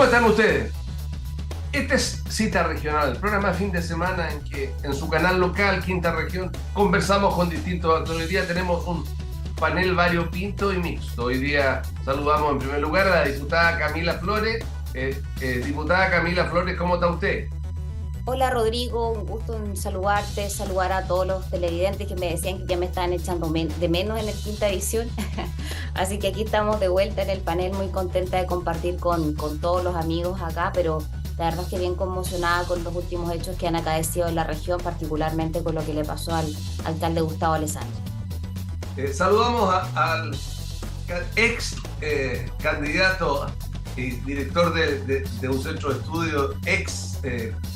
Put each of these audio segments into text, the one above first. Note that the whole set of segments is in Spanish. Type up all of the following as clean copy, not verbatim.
¿Cómo están ustedes? Esta es Cita Regional, el programa de fin de semana en que en su canal local, Quinta Región, conversamos con distintos actores. Hoy día tenemos un panel variopinto y mixto. Hoy día saludamos en primer lugar a la diputada Camila Flores. Diputada Camila Flores, ¿cómo está usted? Hola Rodrigo, un gusto en saludarte, saludar a todos los televidentes que me decían que ya me estaban echando de menos en el Quinta Edición. Así que aquí estamos de vuelta en el panel, muy contenta de compartir con todos los amigos acá, pero la verdad es que bien conmocionada con los últimos hechos que han acaecido en la región, particularmente con lo que le pasó al alcalde Gustavo Alessandri. Saludamos al ex candidato y director de un centro de estudio, ex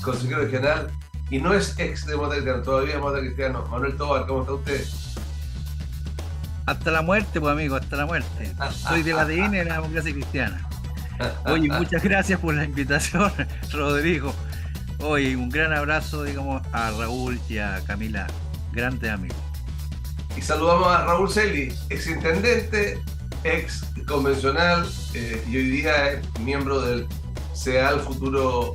consejero regional, y no es ex de Demócrata Cristiano, todavía es Demócrata Cristiano. Manuel Tobar, ¿cómo está usted? Hasta la muerte, pues amigo, hasta la muerte. Soy de la ADN de la democracia cristiana. Oye, muchas gracias por la invitación, Rodrigo. Oye, un gran abrazo, digamos, a Raúl y a Camila, grandes amigos. Y saludamos a Raúl Celi, ex intendente, ex convencional, y hoy día es miembro del CEAL, futuro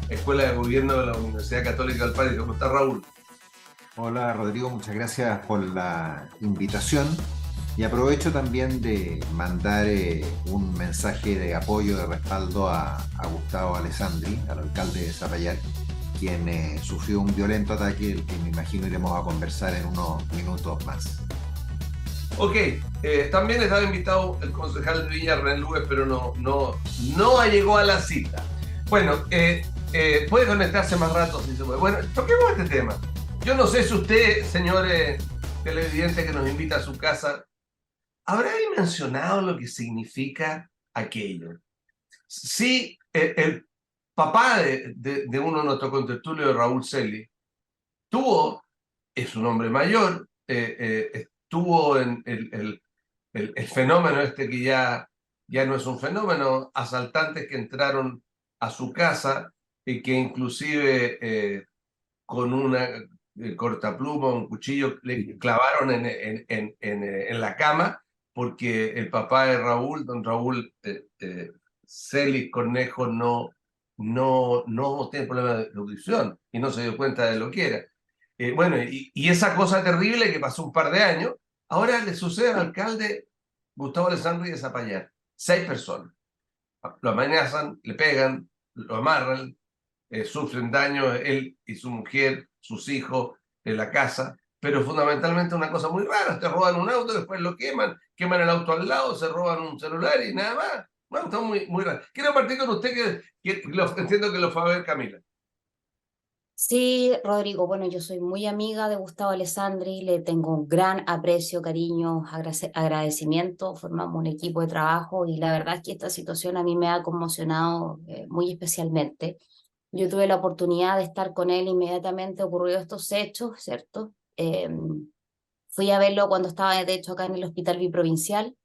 Escuela de Gobierno de la Universidad Católica del País. ¿Cómo está, Raúl? Hola Rodrigo, muchas gracias por la invitación y aprovecho también de mandar un mensaje de apoyo, de respaldo a Gustavo Alessandri, al alcalde de Zapallar, quien sufrió un violento ataque del que me imagino iremos a conversar en unos minutos más. Ok, también estaba invitado el concejal de Viña, René Lugues, pero no llegó a la cita. Bueno, puede conectarse más rato si se puede. Bueno, toquemos este tema. Yo no sé si usted, señor televidente que nos invita a su casa, habrá dimensionado lo que significa aquello. Sí, el papá de uno de nuestros contertulios, de Raúl Celi, es un hombre mayor, estuvo en el fenómeno este que ya no es un fenómeno, asaltantes que entraron a su casa y que inclusive con una cortapluma, un cuchillo, le clavaron en la cama, porque el papá de Raúl, don Raúl Celis Cornejo, no tiene problema de audición y no se dio cuenta de lo que era. Bueno, y esa cosa terrible que pasó un par de años, ahora le sucede al alcalde Gustavo Alessandri de Zapallar. 6 personas. Lo amenazan, le pegan, lo amarran, sufren daño él y su mujer, sus hijos, en la casa, pero fundamentalmente una cosa muy rara: te roban un auto, después lo queman el auto al lado, se roban un celular y nada más. Bueno, está muy raro. Quiero partir con usted, entiendo que lo fue a ver Camila. Sí, Rodrigo, bueno, yo soy muy amiga de Gustavo Alessandri, le tengo un gran aprecio, cariño, agradecimiento, formamos un equipo de trabajo y la verdad es que esta situación a mí me ha conmocionado muy especialmente. Yo tuve la oportunidad de estar con él inmediatamente ocurridos estos hechos, ¿cierto? Fui a verlo cuando estaba, de hecho, acá en el Hospital Biprovincial.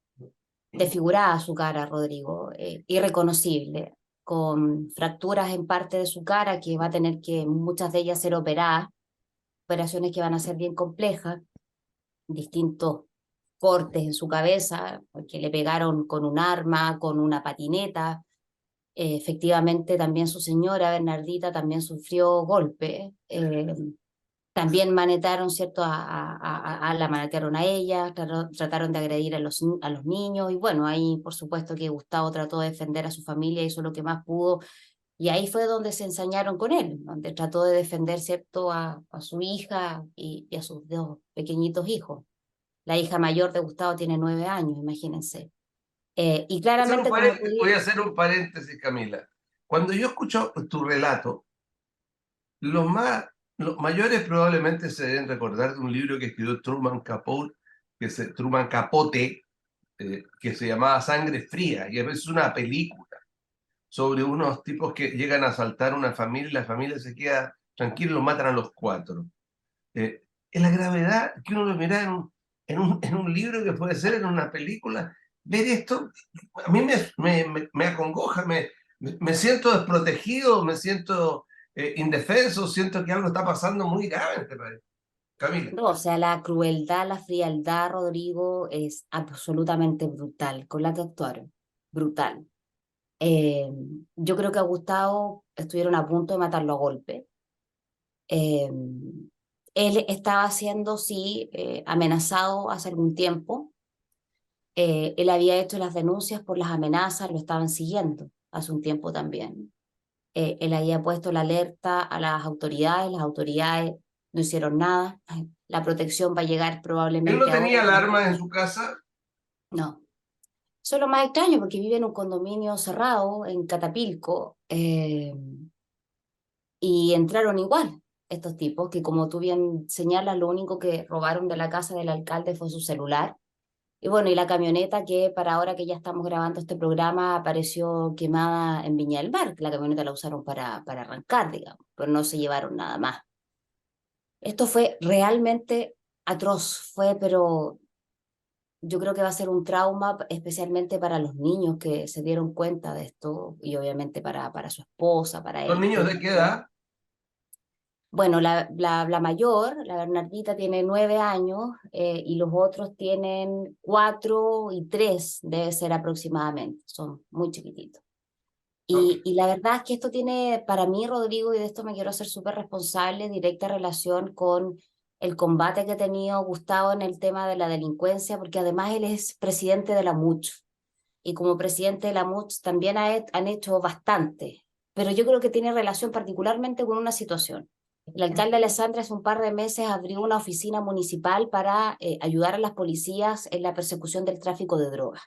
Desfigurada su cara, Rodrigo, irreconocible, con fracturas en parte de su cara que va a tener que muchas de ellas ser operadas, operaciones que van a ser bien complejas, distintos cortes en su cabeza, porque le pegaron con un arma, con una patineta. Efectivamente, también su señora Bernardita también sufrió golpe. También manetaron, ¿cierto? La manetearon a ella, trataron de agredir a los niños y bueno, ahí por supuesto que Gustavo trató de defender a su familia, hizo lo que más pudo y ahí fue donde se ensañaron con él, donde trató de defender, ¿cierto? A su hija y a sus dos pequeñitos hijos. La hija mayor de Gustavo tiene 9 años, imagínense. Y claramente, como tú Voy a dices, hacer un paréntesis, Camila. Cuando yo escucho tu relato, los más, los mayores probablemente se deben recordar de un libro que escribió Truman Capote, que se llamaba Sangre Fría, y a veces una película sobre unos tipos que llegan a asaltar una familia y la familia se queda tranquila y los matan a los 4. Es la gravedad que uno lo mira en un libro, que puede ser en una película. Ver esto, a mí me acongoja, me siento desprotegido, me siento indefenso, siento que algo está pasando muy grave en este país. Camila. no, o sea, la crueldad, la frialdad, Rodrigo, es absolutamente brutal con la que actuaron. Brutal. Eh, yo creo que a Gustavo estuvieron a punto de matarlo a golpe. Eh, él estaba siendo, sí, amenazado hace algún tiempo. Él había hecho las denuncias por las amenazas, lo estaban siguiendo hace un tiempo también. Él había puesto la alerta a las autoridades no hicieron nada. La protección va a llegar ¿Él no probablemente ahora. tenía alarmas en su casa? No. Eso es lo más extraño porque vive en un condominio cerrado en Catapilco, y entraron igual estos tipos que, como tú bien señalas, lo único que robaron de la casa del alcalde fue su celular. Y bueno, y la camioneta que para ahora que ya estamos grabando este programa apareció quemada en Viña del Mar. La camioneta la usaron para arrancar, digamos, pero no se llevaron nada más. Esto fue realmente atroz, pero yo creo que va a ser un trauma, especialmente para los niños que se dieron cuenta de esto y obviamente para su esposa, para ¿Los él. niños de qué edad? Bueno, la mayor, la Bernardita, tiene 9 años, y los otros tienen 4 y 3, debe ser aproximadamente, son muy chiquititos. Y la verdad es que esto tiene, para mí, Rodrigo, y de esto me quiero hacer súper responsable, directa relación con el combate que ha tenido Gustavo en el tema de la delincuencia, porque además él es presidente de la MUCH, y como presidente de la MUCH también han hecho bastante, pero yo creo que tiene relación particularmente con una situación. El alcalde Alessandra hace un par de meses abrió una oficina municipal para ayudar a las policías en la persecución del tráfico de drogas.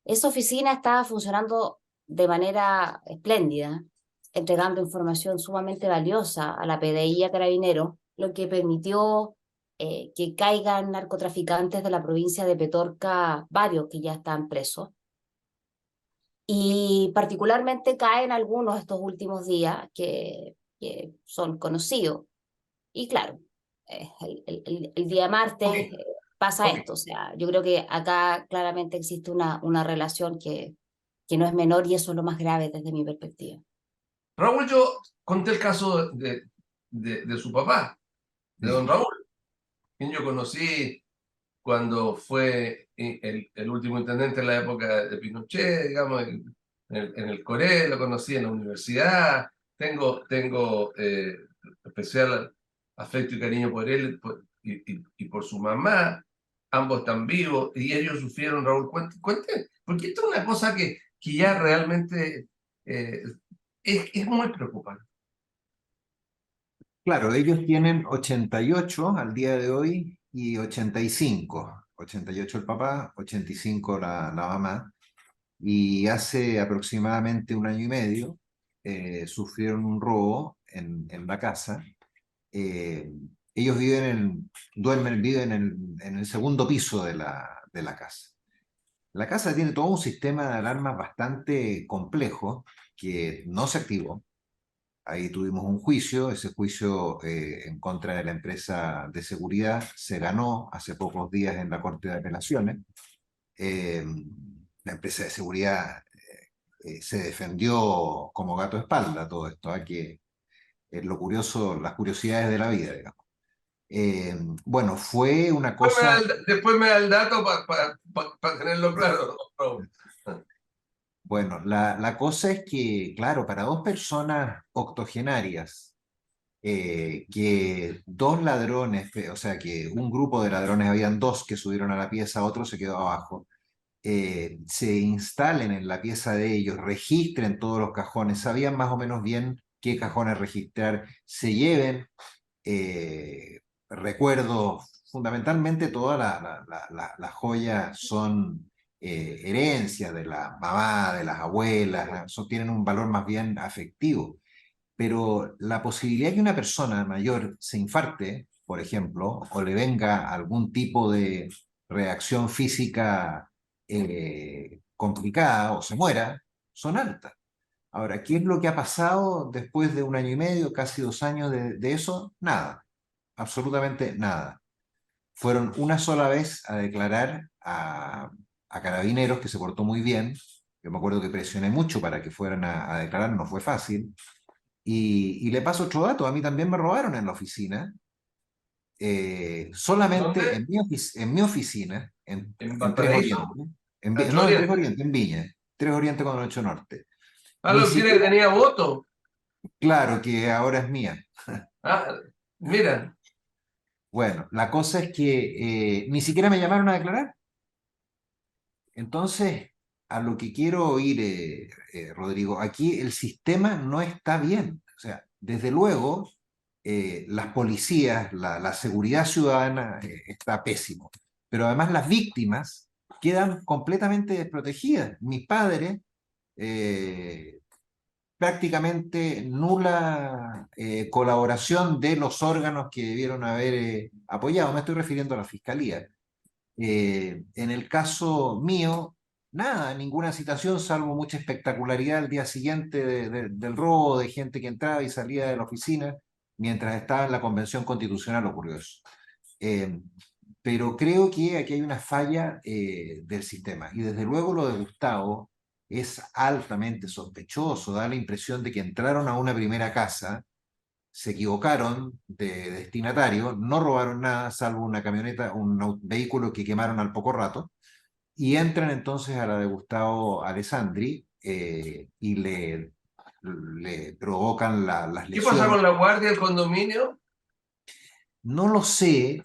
Esa oficina estaba funcionando de manera espléndida, entregando información sumamente valiosa a la PDI y a Carabineros, lo que permitió que caigan narcotraficantes de la provincia de Petorca, varios que ya están presos. Y particularmente caen algunos estos últimos días que son conocidos. Y claro, el día martes Ok, pasa ok. esto. O sea, yo creo que acá claramente existe una relación que no es menor y eso es lo más grave desde mi perspectiva. Raúl, yo conté el caso de su papá, de don Raúl, quien yo conocí cuando fue el último intendente en la época de Pinochet, digamos, en el Coré, lo conocí en la universidad, tengo especial afecto y cariño por él y por su mamá, ambos están vivos y ellos sufrieron, Raúl, cuente, porque esto es una cosa que ya realmente eh, es muy preocupante. Claro, ellos tienen 88 al día de hoy y 85. 88 el papá, 85 la mamá. Y hace aproximadamente un año y medio sufrieron un robo en la casa. Eh, ellos viven en el segundo piso de la casa. La casa tiene todo un sistema de alarmas bastante complejo que no se activó. Ahí tuvimos un juicio, ese juicio en contra de la empresa de seguridad se ganó hace pocos días en la Corte de Apelaciones. Eh, la empresa de seguridad se defendió como gato de espalda todo esto, que es lo curioso, las curiosidades de la vida, digamos. Bueno, fue una cosa, Después me da el dato para tenerlo claro, Raúl. bueno, la cosa es que, claro, para dos personas octogenarias, que dos ladrones, o sea, que un grupo de ladrones, habían dos que subieron a la pieza, otro se quedó abajo, se instalen en la pieza de ellos, registren todos los cajones, sabían más o menos bien qué cajones registrar, se lleven recuerdos, fundamentalmente todas las joyas son herencias de la mamá, de las abuelas, tienen un valor más bien afectivo. Pero la posibilidad que una persona mayor se infarte, por ejemplo, o le venga algún tipo de reacción física complicada o se muera, son altas. Ahora, ¿qué es lo que ha pasado después de un año y medio, casi 2 años de eso? Nada, absolutamente nada. Fueron una sola vez a declarar a Carabineros, que se portó muy bien. Yo me acuerdo que presioné mucho para que fueran a declarar, no fue fácil. Y le paso otro dato, a mí también me robaron en la oficina, solamente ¿Dónde? en mi oficina, En en Tres Valparaíso, Orientes, Ancho no, en Tres Oriente. Orientes, en Viña. 3 Oriente con 8 Norte. Ni Pablo quiere que siquiera, tenía voto. claro que ahora es mía. Ah, mira, Bueno, la cosa es que ni siquiera me llamaron a declarar. Entonces, a lo que quiero oír, Rodrigo, aquí el sistema no está bien. O sea, desde luego, las policías, la seguridad ciudadana está pésimo. Pero además las víctimas quedan completamente desprotegidas. Mis padres, eh, prácticamente nula colaboración de los órganos que debieron haber apoyado. Me estoy refiriendo a la fiscalía. En el caso mío, nada, ninguna citación, salvo mucha espectacularidad el día siguiente del robo de gente que entraba y salía de la oficina. Mientras estaba en la Convención Constitucional ocurrió eso. Eh, pero creo que aquí hay una falla del sistema. Y desde luego lo de Gustavo es altamente sospechoso. Da la impresión de que entraron a una primera casa, se equivocaron de destinatario, no robaron nada, salvo una camioneta, un vehículo que quemaron al poco rato, y entran entonces a la de Gustavo Alessandri y le provocan las ¿qué pasa lesiones. con la guardia del condominio? No lo sé,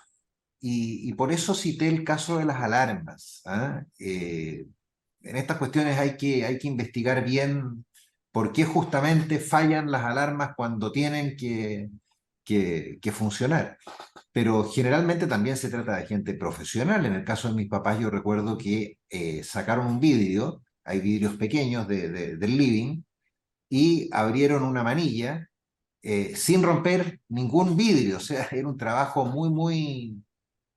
y por eso cité el caso de las alarmas. ¿Ah? En estas cuestiones hay que investigar bien por qué justamente fallan las alarmas cuando tienen que funcionar. Pero generalmente también se trata de gente profesional. En el caso de mis papás, yo recuerdo que sacaron un vidrio, hay vidrios pequeños del living, y abrieron una manilla sin romper ningún vidrio. O sea, era un trabajo muy, muy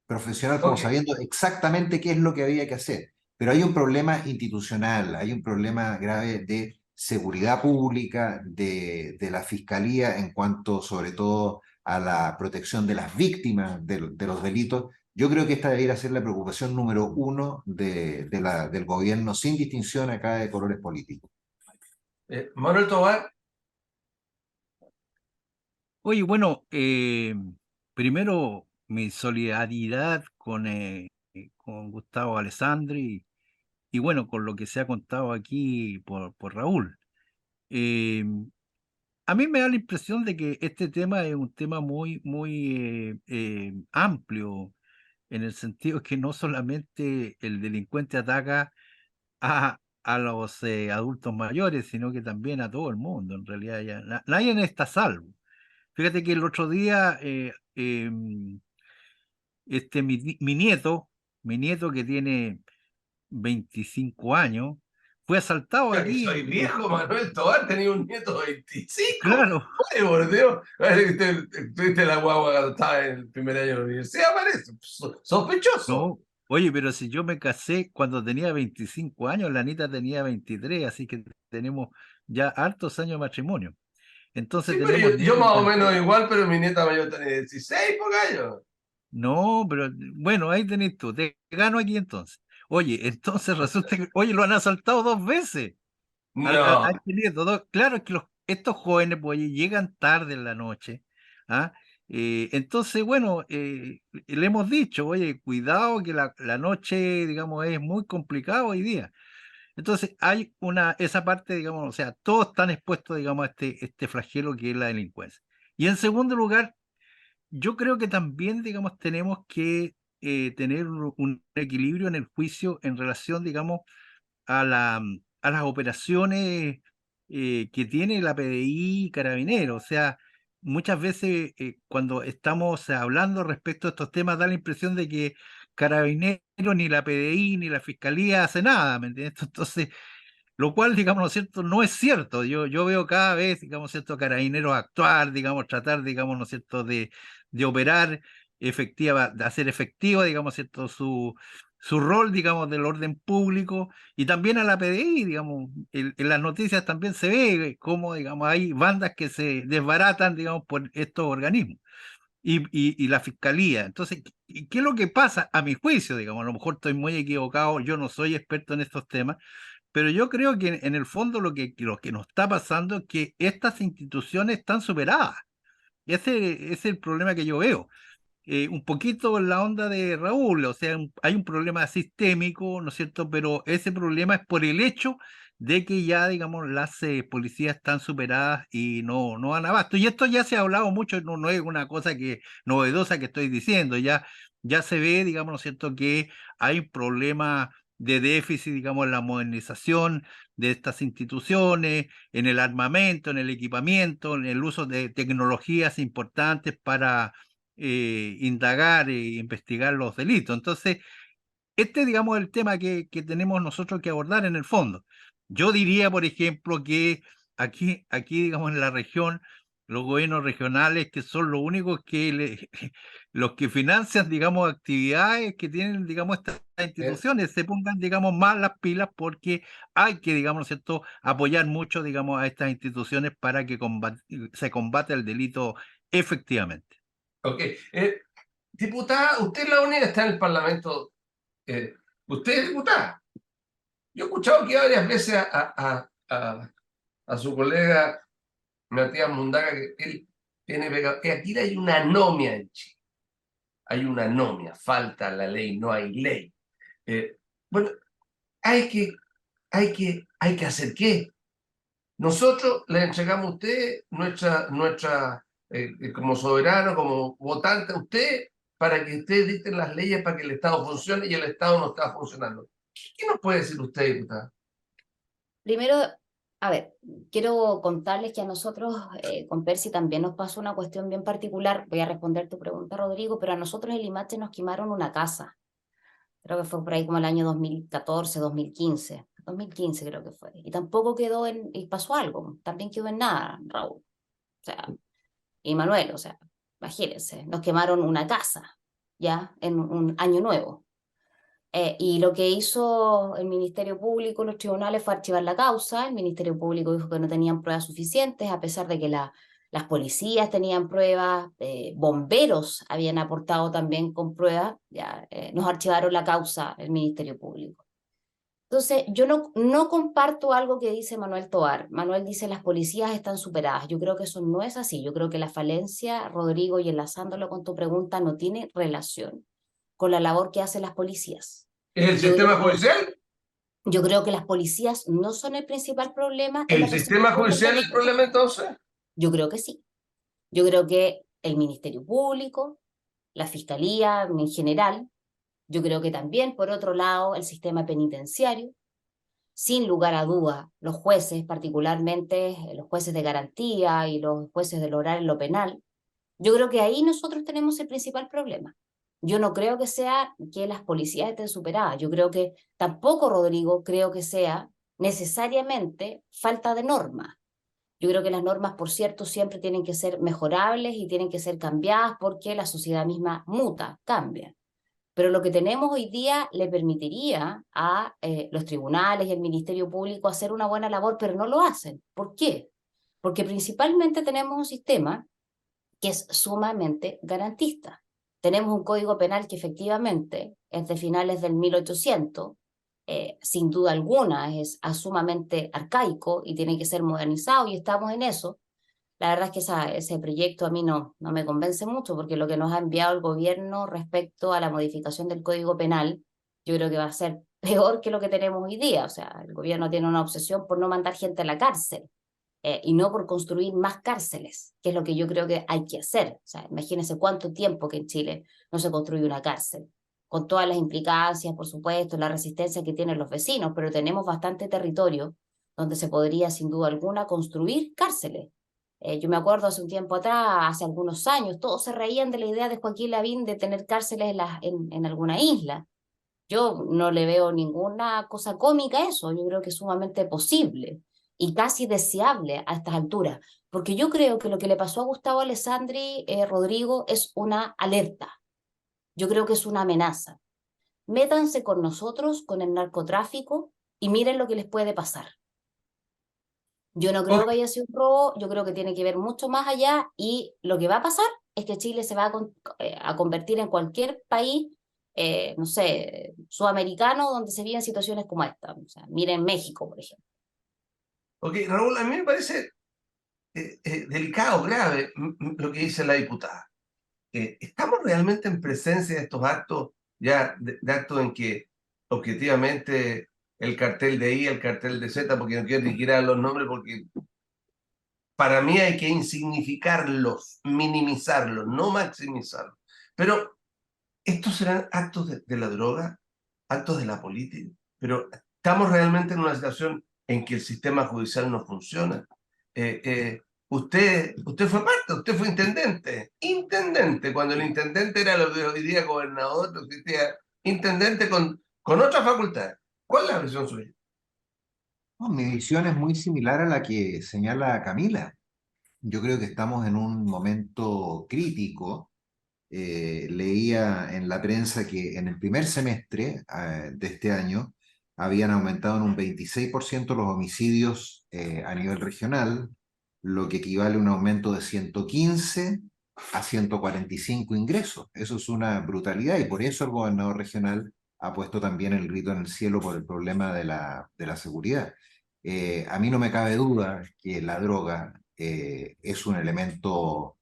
profesional, como Ok. sabiendo exactamente qué es lo que había que hacer. Pero hay un problema institucional, hay un problema grave de seguridad pública, de la fiscalía en cuanto sobre todo a la protección de las víctimas de los delitos. Yo creo que esta debería ser la preocupación número uno del gobierno, sin distinción acá de colores políticos. Manuel Tobar, Oye, bueno, primero mi solidaridad con Gustavo Alessandri y bueno, con lo que se ha contado aquí por Raúl. Eh, a mí me da la impresión de que este tema es un tema muy amplio, en el sentido que no solamente el delincuente ataca a los adultos mayores, sino que también a todo el mundo. En realidad, ya nadie está a salvo. Fíjate que el otro día, mi nieto que tiene 25 años, fue asaltado ya que aquí soy viejo, Manuel Tobar tenía un nieto de 25. claro, Ay, por Dios. Parece que tuviste la guagua cuando estaba en el primer año de la universidad, parece. Sospechoso. no. Oye, pero si yo me casé cuando tenía 25 años, la Anita tenía 23, así que tenemos ya hartos años de matrimonio. Entonces Sí, pero tenemos yo nietos más o menos infantiles. igual, pero mi nieta mayor tiene 16 por años. No, pero bueno, ahí tenés tú, te gano aquí entonces. Oye, entonces resulta que, oye, lo han asaltado 2 veces. A No. este nieto, claro, es que estos jóvenes pues llegan tarde en la noche. ¿Ah? Entonces, bueno, le hemos dicho, oye, cuidado que la noche, digamos, es muy complicado hoy día. Entonces, hay esa parte, digamos, o sea, todos están expuestos, digamos, a este flagelo que es la delincuencia. Y en segundo lugar, yo creo que también, digamos, tenemos que tener un equilibrio en el juicio en relación, digamos, a las operaciones que tiene la PDI y Carabineros. O sea, muchas veces cuando estamos hablando respecto a estos temas da la impresión de que Carabineros, ni la PDI, ni la Fiscalía hace nada, ¿me entiendes? Entonces, lo cual, digamos, ¿no es cierto? No es cierto. Yo veo cada vez, digamos, cierto, carabineros actuar, digamos, tratar, digamos, ¿no es cierto?, de operar efectiva, de hacer efectivo, digamos, cierto, su rol, digamos, del orden público y también a la PDI, digamos, en las noticias también se ve cómo, digamos, hay bandas que se desbaratan, digamos, por estos organismos. Y la fiscalía. Entonces, ¿qué es lo que pasa? A mi juicio, digamos, a lo mejor estoy muy equivocado, yo no soy experto en estos temas, pero yo creo que en el fondo lo que nos está pasando es que estas instituciones están superadas. Ese es el problema que yo veo. Un poquito en la onda de Raúl, o sea, hay un problema sistémico, ¿no es cierto? Pero ese problema es por el hecho de que ya, digamos, las policías están superadas y no dan abasto. Y esto ya se ha hablado mucho, no es una cosa que novedosa que estoy diciendo, ya se ve, digamos, ¿no es cierto?, que hay un problema de déficit, digamos, en la modernización de estas instituciones, en el armamento, en el equipamiento, en el uso de tecnologías importantes para indagar e investigar los delitos. Entonces, digamos, es el tema que tenemos nosotros que abordar en el fondo. Yo diría, por ejemplo, que aquí, digamos, en la región, los gobiernos regionales, que son los únicos los que financian, digamos, actividades que tienen, digamos, estas Eh, instituciones, se pongan, digamos, más las pilas, porque hay que, digamos, ¿no es cierto?, apoyar mucho, digamos, a estas instituciones para que se combate el delito efectivamente. ok. Diputada, usted es la única que está en el Parlamento. Usted es diputada. Yo he escuchado que varias veces a su colega Matías Mundaca que él tiene pecado. Que aquí hay una anomia en Chile. Hay una anomia. Falta la ley, no hay ley. Bueno, hay que, hay que hacer qué. Nosotros le entregamos a usted como soberano, como votante a usted, para que usted dicte las leyes para que el Estado funcione y el Estado no está funcionando. ¿Qué nos puede decir usted, diputada? Primero, a ver, quiero contarles que a nosotros con Percy también nos pasó una cuestión bien particular. Voy a responder tu pregunta, Rodrigo, pero a nosotros en Limache nos quemaron una casa. Creo que fue por ahí como el año 2014, 2015. 2015 creo que fue. Y tampoco y pasó algo. También quedó en nada, Raúl. O sea, y Manuel, o sea, imagínense, nos quemaron una casa, ya, en un año nuevo. Y lo que hizo el Ministerio Público, los tribunales, fue archivar la causa. El Ministerio Público dijo que no tenían pruebas suficientes, a pesar de que las policías tenían pruebas, bomberos habían aportado también con pruebas, ya, nos archivaron la causa el Ministerio Público. Entonces, yo no comparto algo que dice Manuel Tovar. Manuel dice las policías están superadas. Yo creo que eso no es así. Yo creo que la falencia, Rodrigo, y enlazándolo con tu pregunta, no tiene relación con la labor que hacen las policías. ¿Es el Yo creo sistema que, judicial? yo creo que las policías no son el principal problema en ¿El la sistema persecución del judicial es el delito. problema entonces? Yo creo que sí. Yo creo que el Ministerio Público, la Fiscalía en general, yo creo que también, por otro lado, el sistema penitenciario, sin lugar a duda, los jueces, particularmente los jueces de garantía y los jueces del oral en lo penal, yo creo que ahí nosotros tenemos el principal problema. Yo no creo que sea que las policías estén superadas. Yo creo que tampoco, Rodrigo, creo que sea necesariamente falta de normas. Yo creo que las normas, por cierto, siempre tienen que ser mejorables y tienen que ser cambiadas porque la sociedad misma muta, cambia. Pero lo que tenemos hoy día le permitiría a los tribunales y el Ministerio Público hacer una buena labor, pero no lo hacen. ¿Por qué? Porque principalmente tenemos un sistema que es sumamente garantista. Tenemos un código penal que efectivamente es de finales del 1800, sin duda alguna es sumamente arcaico y tiene que ser modernizado y estamos en eso. La verdad es que ese proyecto a mí no me convence mucho porque lo que nos ha enviado el gobierno respecto a la modificación del Código Penal, yo creo que va a ser peor que lo que tenemos hoy día. O sea, el gobierno tiene una obsesión por no mandar gente a la cárcel y no por construir más cárceles, que es lo que yo creo que hay que hacer. O sea, imagínense cuánto tiempo que en Chile no se construye una cárcel, con todas las implicancias, por supuesto, la resistencia que tienen los vecinos, pero tenemos bastante territorio donde se podría, sin duda alguna, construir cárceles. Yo me acuerdo hace un tiempo atrás, hace algunos años, todos se reían de la idea de Joaquín Lavín de tener cárceles en alguna isla. Yo no le veo ninguna cosa cómica a eso, yo creo que es sumamente posible y casi deseable a estas alturas, porque yo creo que lo que le pasó a Gustavo Alessandri, Rodrigo, es una alerta, yo creo que es una amenaza. Métanse con nosotros, con el narcotráfico, y miren lo que les puede pasar. Yo no creo que haya sido un robo, yo creo que tiene que ver mucho más allá y lo que va a pasar es que Chile se va a convertir en cualquier país, no sé, sudamericano donde se viven situaciones como esta. O sea, miren México, por ejemplo. Ok, Raúl, a mí me parece delicado, grave lo que dice la diputada. ¿Estamos realmente en presencia de estos actos, ya de actos en que objetivamente el cartel de I, el cartel de Z, porque no quiero ni siquiera dar los nombres, porque para mí hay que insignificarlos, minimizarlos, no maximizarlos. Pero estos serán actos de la droga, actos de la política, pero estamos realmente en una situación en que el sistema judicial no funciona. Usted fue parte, usted fue intendente, cuando el intendente era lo que hoy día gobernador, no existía intendente con otra facultad. ¿Cuál es la versión suya? No, mi visión es muy similar a la que señala Camila. Yo creo que estamos en un momento crítico. Leía en la prensa que en el primer semestre de este año habían aumentado en un 26% los homicidios a nivel regional, lo que equivale a un aumento de 115 a 145 ingresos. Eso es una brutalidad y por eso el gobernador regional ha puesto también el grito en el cielo por el problema de la seguridad. A mí no me cabe duda que la droga es un elemento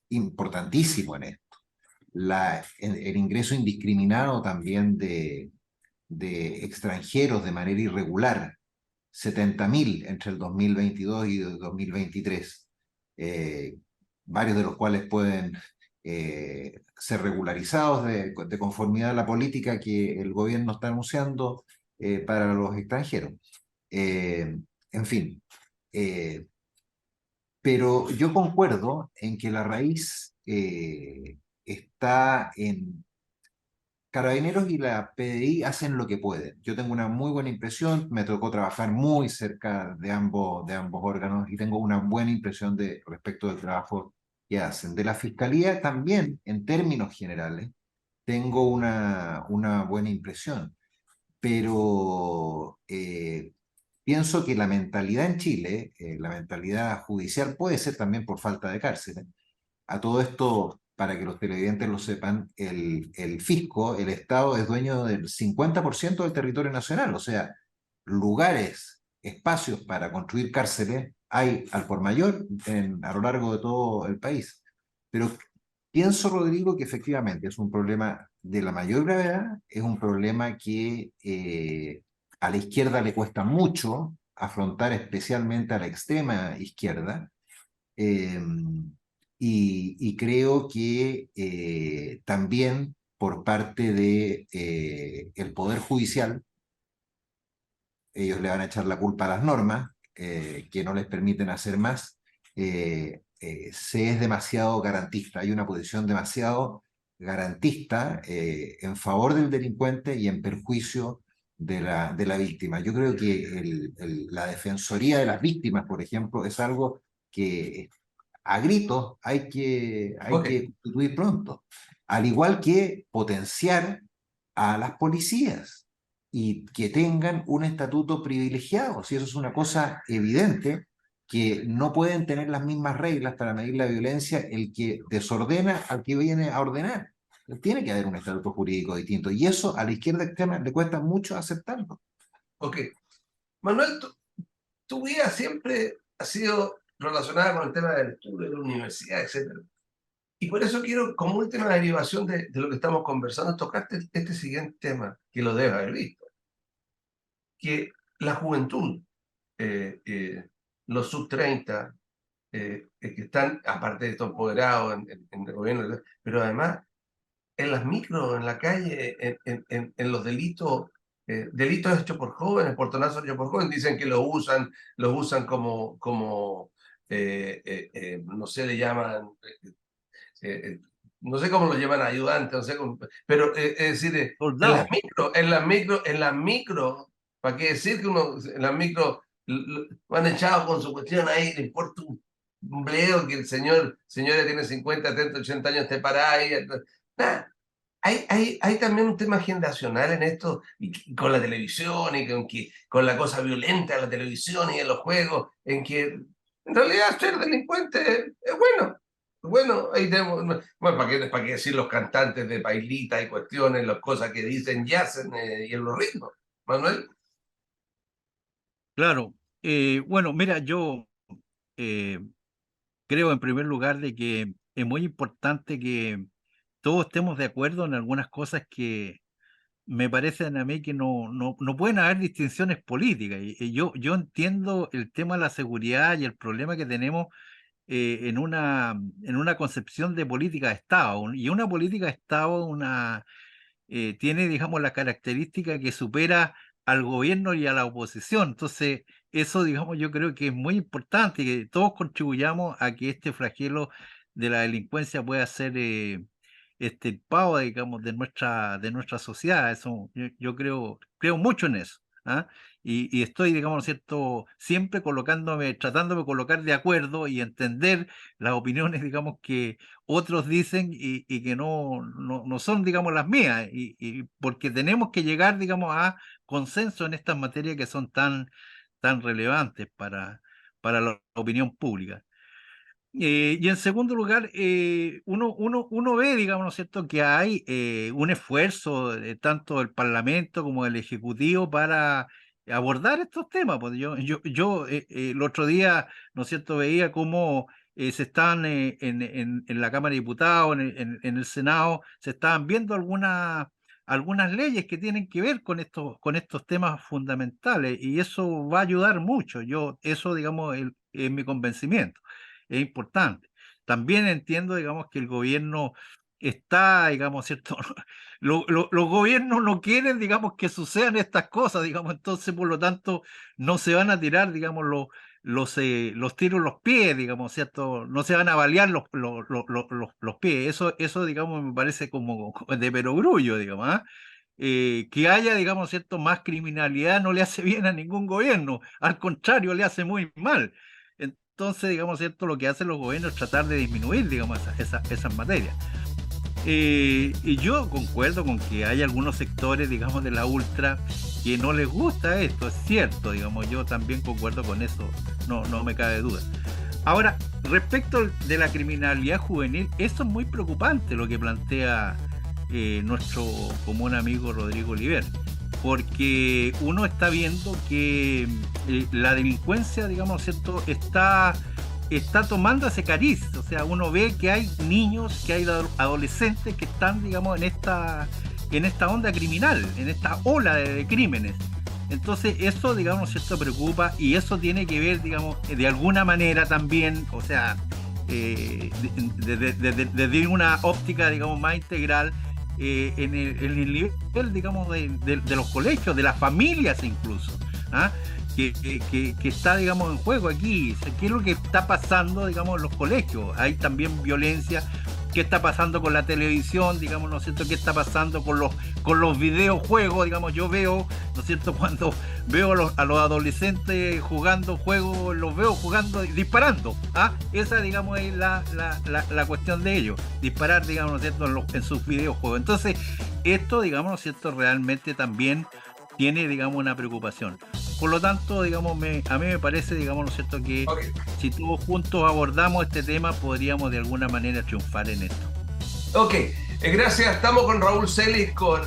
importantísimo en esto. El ingreso indiscriminado también de extranjeros de manera irregular, 70.000 entre el 2022 y el 2023, varios de los cuales pueden ser regularizados de conformidad a la política que el gobierno está anunciando para los extranjeros. En fin, eh, pero yo concuerdo en que la raíz está en Carabineros y la PDI hacen lo que pueden. Yo tengo una muy buena impresión, me tocó trabajar muy cerca de ambos órganos y tengo una buena impresión respecto del trabajo que hacen. De la Fiscalía también, en términos generales, tengo una buena impresión, pero pienso que la mentalidad en Chile, la mentalidad judicial puede ser también por falta de cárceles. A todo esto, para que los televidentes lo sepan, el fisco, el Estado, es dueño del 50% del territorio nacional, o sea, lugares, espacios para construir cárceles hay al por mayor a lo largo de todo el país. Pero pienso, Rodrigo, que efectivamente es un problema de la mayor gravedad, es un problema que a la izquierda le cuesta mucho afrontar, especialmente a la extrema izquierda. Eh, y creo que también por parte de el Poder Judicial, ellos le van a echar la culpa a las normas que no les permiten hacer más, se es demasiado garantista, hay una posición demasiado garantista en favor del delincuente y en perjuicio de la víctima. Yo creo que la defensoría de las víctimas, por ejemplo, es algo que a gritos hay Ok, que constituir pronto, al igual que potenciar a las policías y que tengan un estatuto privilegiado. Si eso es una cosa evidente, que no pueden tener las mismas reglas para medir la violencia el que desordena al que viene a ordenar. Tiene que haber un estatuto jurídico distinto y eso a la izquierda extrema le cuesta mucho aceptarlo. ok. Manuel, tu vida siempre ha sido relacionada con el tema del estudio, de la universidad, etcétera. Y por eso quiero, como última derivación de lo que estamos conversando, tocarte este siguiente tema, que lo debes haber visto, que la juventud, eh, eh, los sub-30, que están, aparte de estos empoderados en el gobierno, pero además en las micros, en la calle, en los delitos, delitos hechos por jóvenes, portonazos hechos por jóvenes, dicen que los usan como no sé, le llaman, eh, eh, no sé cómo lo llaman ayudantes, no sé cómo, pero es decir, Soldado. en las micro, ¿para qué decir que uno, en las micro van echados con su cuestión ahí, le importa un bledo que el señora tiene 50, 30, 80 años, esté parada ahí, nada. Hay también un tema generacional en esto, y con la televisión, y con la cosa violenta de la televisión y de los juegos, en que en realidad ser delincuente es bueno. Bueno, ahí tenemos, bueno, para qué decir los cantantes de bailita y cuestiones, las cosas que dicen y hacen y en los ritmos? Manuel. Claro. Bueno, mira, yo eh, creo en primer lugar de que es muy importante que todos estemos de acuerdo en algunas cosas me parecen a mí que no pueden haber distinciones políticas. Y yo entiendo el tema de la seguridad y el problema que tenemos en una concepción de política de Estado. Y una política de Estado tiene, digamos, la característica que supera al gobierno y a la oposición. Entonces, eso, digamos, yo creo que es muy importante, que todos contribuyamos a que este flagelo de la delincuencia pueda ser extirpado, digamos, de nuestra sociedad. Eso, yo creo mucho en eso. ¿Ah? Y estoy, digamos, ¿no es cierto?, siempre tratándome de colocar de acuerdo y entender las opiniones, digamos, que otros dicen y que no son, digamos, las mías, y porque tenemos que llegar, digamos, a consenso en estas materias que son tan relevantes para la opinión pública. Y en segundo lugar, uno ve, digamos, ¿no es cierto?, que hay un esfuerzo de tanto del Parlamento como del Ejecutivo para abordar estos temas. Pues yo el otro día, ¿no es cierto?, veía cómo se están en la Cámara de Diputados, en el Senado, se estaban viendo algunas leyes que tienen que ver con estos temas fundamentales, y eso va a ayudar mucho. Eso, digamos, es mi convencimiento, es importante. También entiendo, digamos, que el gobierno está, digamos, ¿cierto? Los gobiernos no quieren, digamos, que sucedan estas cosas, digamos, entonces, por lo tanto, no se van a tirar, digamos, los tiros en los pies, digamos, ¿cierto? No se van a balear los pies. Eso, digamos, me parece como de perogrullo, digamos, ¿ah? Que haya, digamos, ¿cierto?, más criminalidad no le hace bien a ningún gobierno, al contrario, le hace muy mal. Entonces, digamos, ¿cierto?, lo que hacen los gobiernos es tratar de disminuir, digamos, esas materias. Y yo concuerdo con que hay algunos sectores, digamos, de la ultra que no les gusta esto, es cierto, digamos, yo también concuerdo con eso, no me cabe duda. Ahora, respecto de la criminalidad juvenil, eso es muy preocupante lo que plantea nuestro común amigo Rodrigo Oliver, porque uno está viendo que la delincuencia, digamos, ¿cierto?, está tomando ese cariz. O sea, uno ve que hay niños, que hay adolescentes que están, digamos, en esta onda criminal, en esta ola de crímenes. Entonces, eso, digamos, ¿cierto?, preocupa, y eso tiene que ver, digamos, de alguna manera también, o sea, desde una óptica, digamos, más integral, en el nivel, digamos, de los colegios, de las familias incluso, ¿ah? Que está, digamos, en juego aquí. ¿Qué es lo que está pasando, digamos, en los colegios? Hay también violencia. ¿Qué está pasando con la televisión? Digamos, ¿no es cierto? ¿Qué está pasando con los videojuegos? Digamos, yo veo, ¿no es cierto?, cuando veo a los adolescentes jugando juegos, los veo jugando, disparando. ¿Ah? Esa, digamos, es la cuestión de ellos. Disparar, digamos, ¿no es cierto?, en sus videojuegos. Entonces, esto, digamos, ¿no es cierto?, realmente también tiene, digamos, una preocupación. Por lo tanto, digamos, a mí me parece, digamos, ¿no es cierto?, que Okay. si todos juntos abordamos este tema, podríamos de alguna manera triunfar en esto. Ok, gracias. Estamos con Raúl Celis, con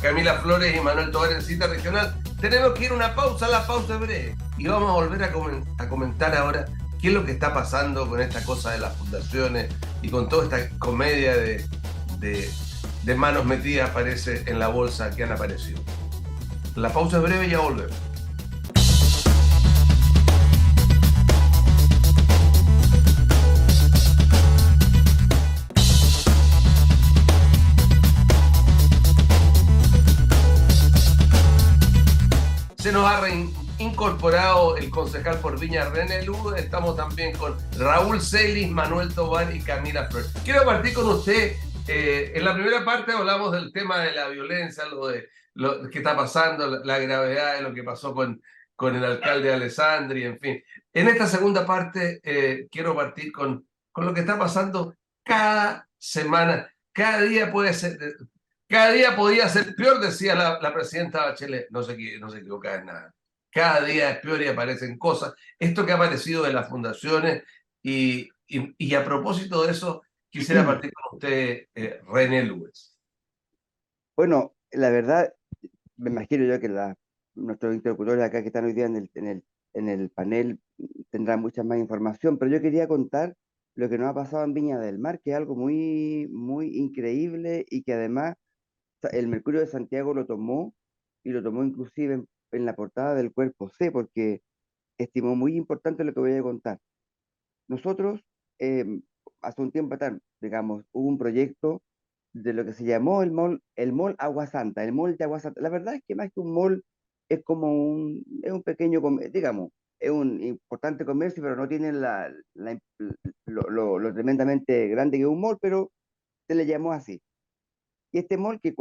Camila Flores y Manuel Tovar en Cita Regional. Tenemos que ir a una pausa, la pausa es breve. Y vamos a volver a comentar ahora qué es lo que está pasando con esta cosa de las fundaciones y con toda esta comedia de manos metidas, parece, en la bolsa que han aparecido. La pausa es breve y ya volvemos. Se nos ha reincorporado el concejal por Viña, René Lugo. Estamos también con Raúl Celis, Manuel Tovar y Camila Flores. Quiero partir con usted. En la primera parte hablamos del tema de la violencia, lo que está pasando, la gravedad de lo que pasó con el alcalde Alessandri, en fin. En esta segunda parte quiero partir con lo que está pasando cada semana. Cada día podía ser peor, decía la presidenta Bachelet. No se equivoca en nada. Cada día es peor y aparecen cosas. Esto que ha aparecido de las fundaciones, y a propósito de eso, quisiera partir con usted, René Lues. Bueno, la verdad, me imagino yo que nuestros interlocutores acá que están hoy día en el panel tendrán mucha más información, pero yo quería contar lo que nos ha pasado en Viña del Mar, que es algo muy, muy increíble y que además sea, el Mercurio de Santiago lo tomó y lo tomó inclusive en la portada del Cuerpo C, porque estimó muy importante lo que voy a contar. Nosotros, hace un tiempo atrás, digamos, hubo un proyecto de lo que se llamó el mall Agua Santa, el mall de Agua Santa. La verdad es que más que un mall, es como es un pequeño, digamos, es un importante comercio, pero no tiene lo tremendamente grande que es un mall, pero se le llamó así. Y este mall que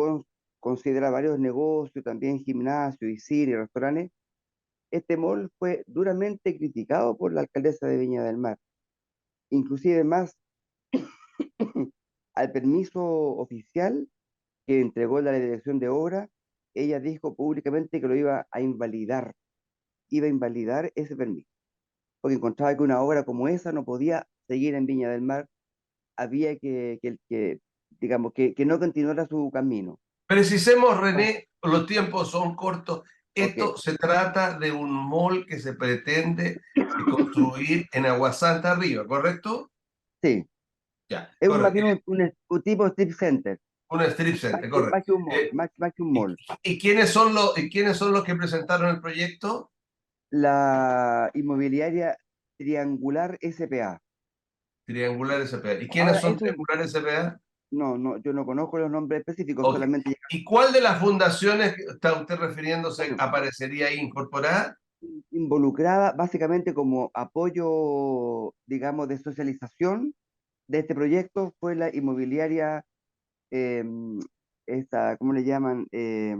considera varios negocios, también gimnasio y cine y restaurantes, este mall fue duramente criticado por la alcaldesa de Viña del Mar. Inclusive más al permiso oficial que entregó la dirección de obra, ella dijo públicamente que lo iba a invalidar ese permiso, porque encontraba que una obra como esa no podía seguir en Viña del Mar, había digamos, que no continuara su camino. Precisemos, René, los tiempos son cortos. Ok, Esto se trata de un mall que se pretende construir en Aguasanta arriba, ¿correcto? sí, Ya, es más correcto. bien un tipo strip center, Un strip center, correcto. más que un mall, más que un mall. ¿Y quiénes son los que presentaron el proyecto? La inmobiliaria Triangular SPA. Triangular SPA. ¿Y quiénes Ahora, son eso Triangular SPA? no, yo no conozco los nombres específicos, Ok. solamente ¿Y cuál de las fundaciones que está usted refiriéndose bueno, aparecería ahí incorporada? involucrada básicamente como apoyo, digamos, de socialización de este proyecto fue la inmobiliaria, eh, esta, ¿cómo le llaman? Está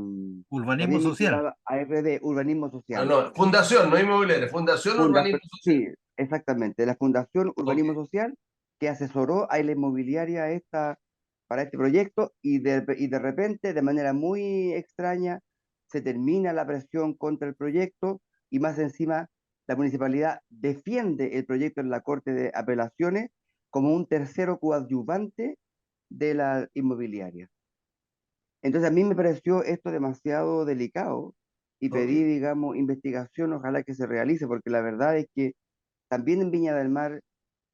Urbanismo bien social. vinculada a RD, Urbanismo No, Social. no, fundación, no inmobiliaria, Fundación Urbanismo Social. Sí, exactamente, la Fundación Ok. Urbanismo Social que asesoró a la inmobiliaria esta, para este proyecto y de repente, de manera muy extraña, se termina la presión contra el proyecto y más encima la municipalidad defiende el proyecto en la Corte de Apelaciones como un tercero coadyuvante de la inmobiliaria. Entonces a mí me pareció esto demasiado delicado y Ok. pedí, digamos, investigación, ojalá que se realice, porque la verdad es que también en Viña del Mar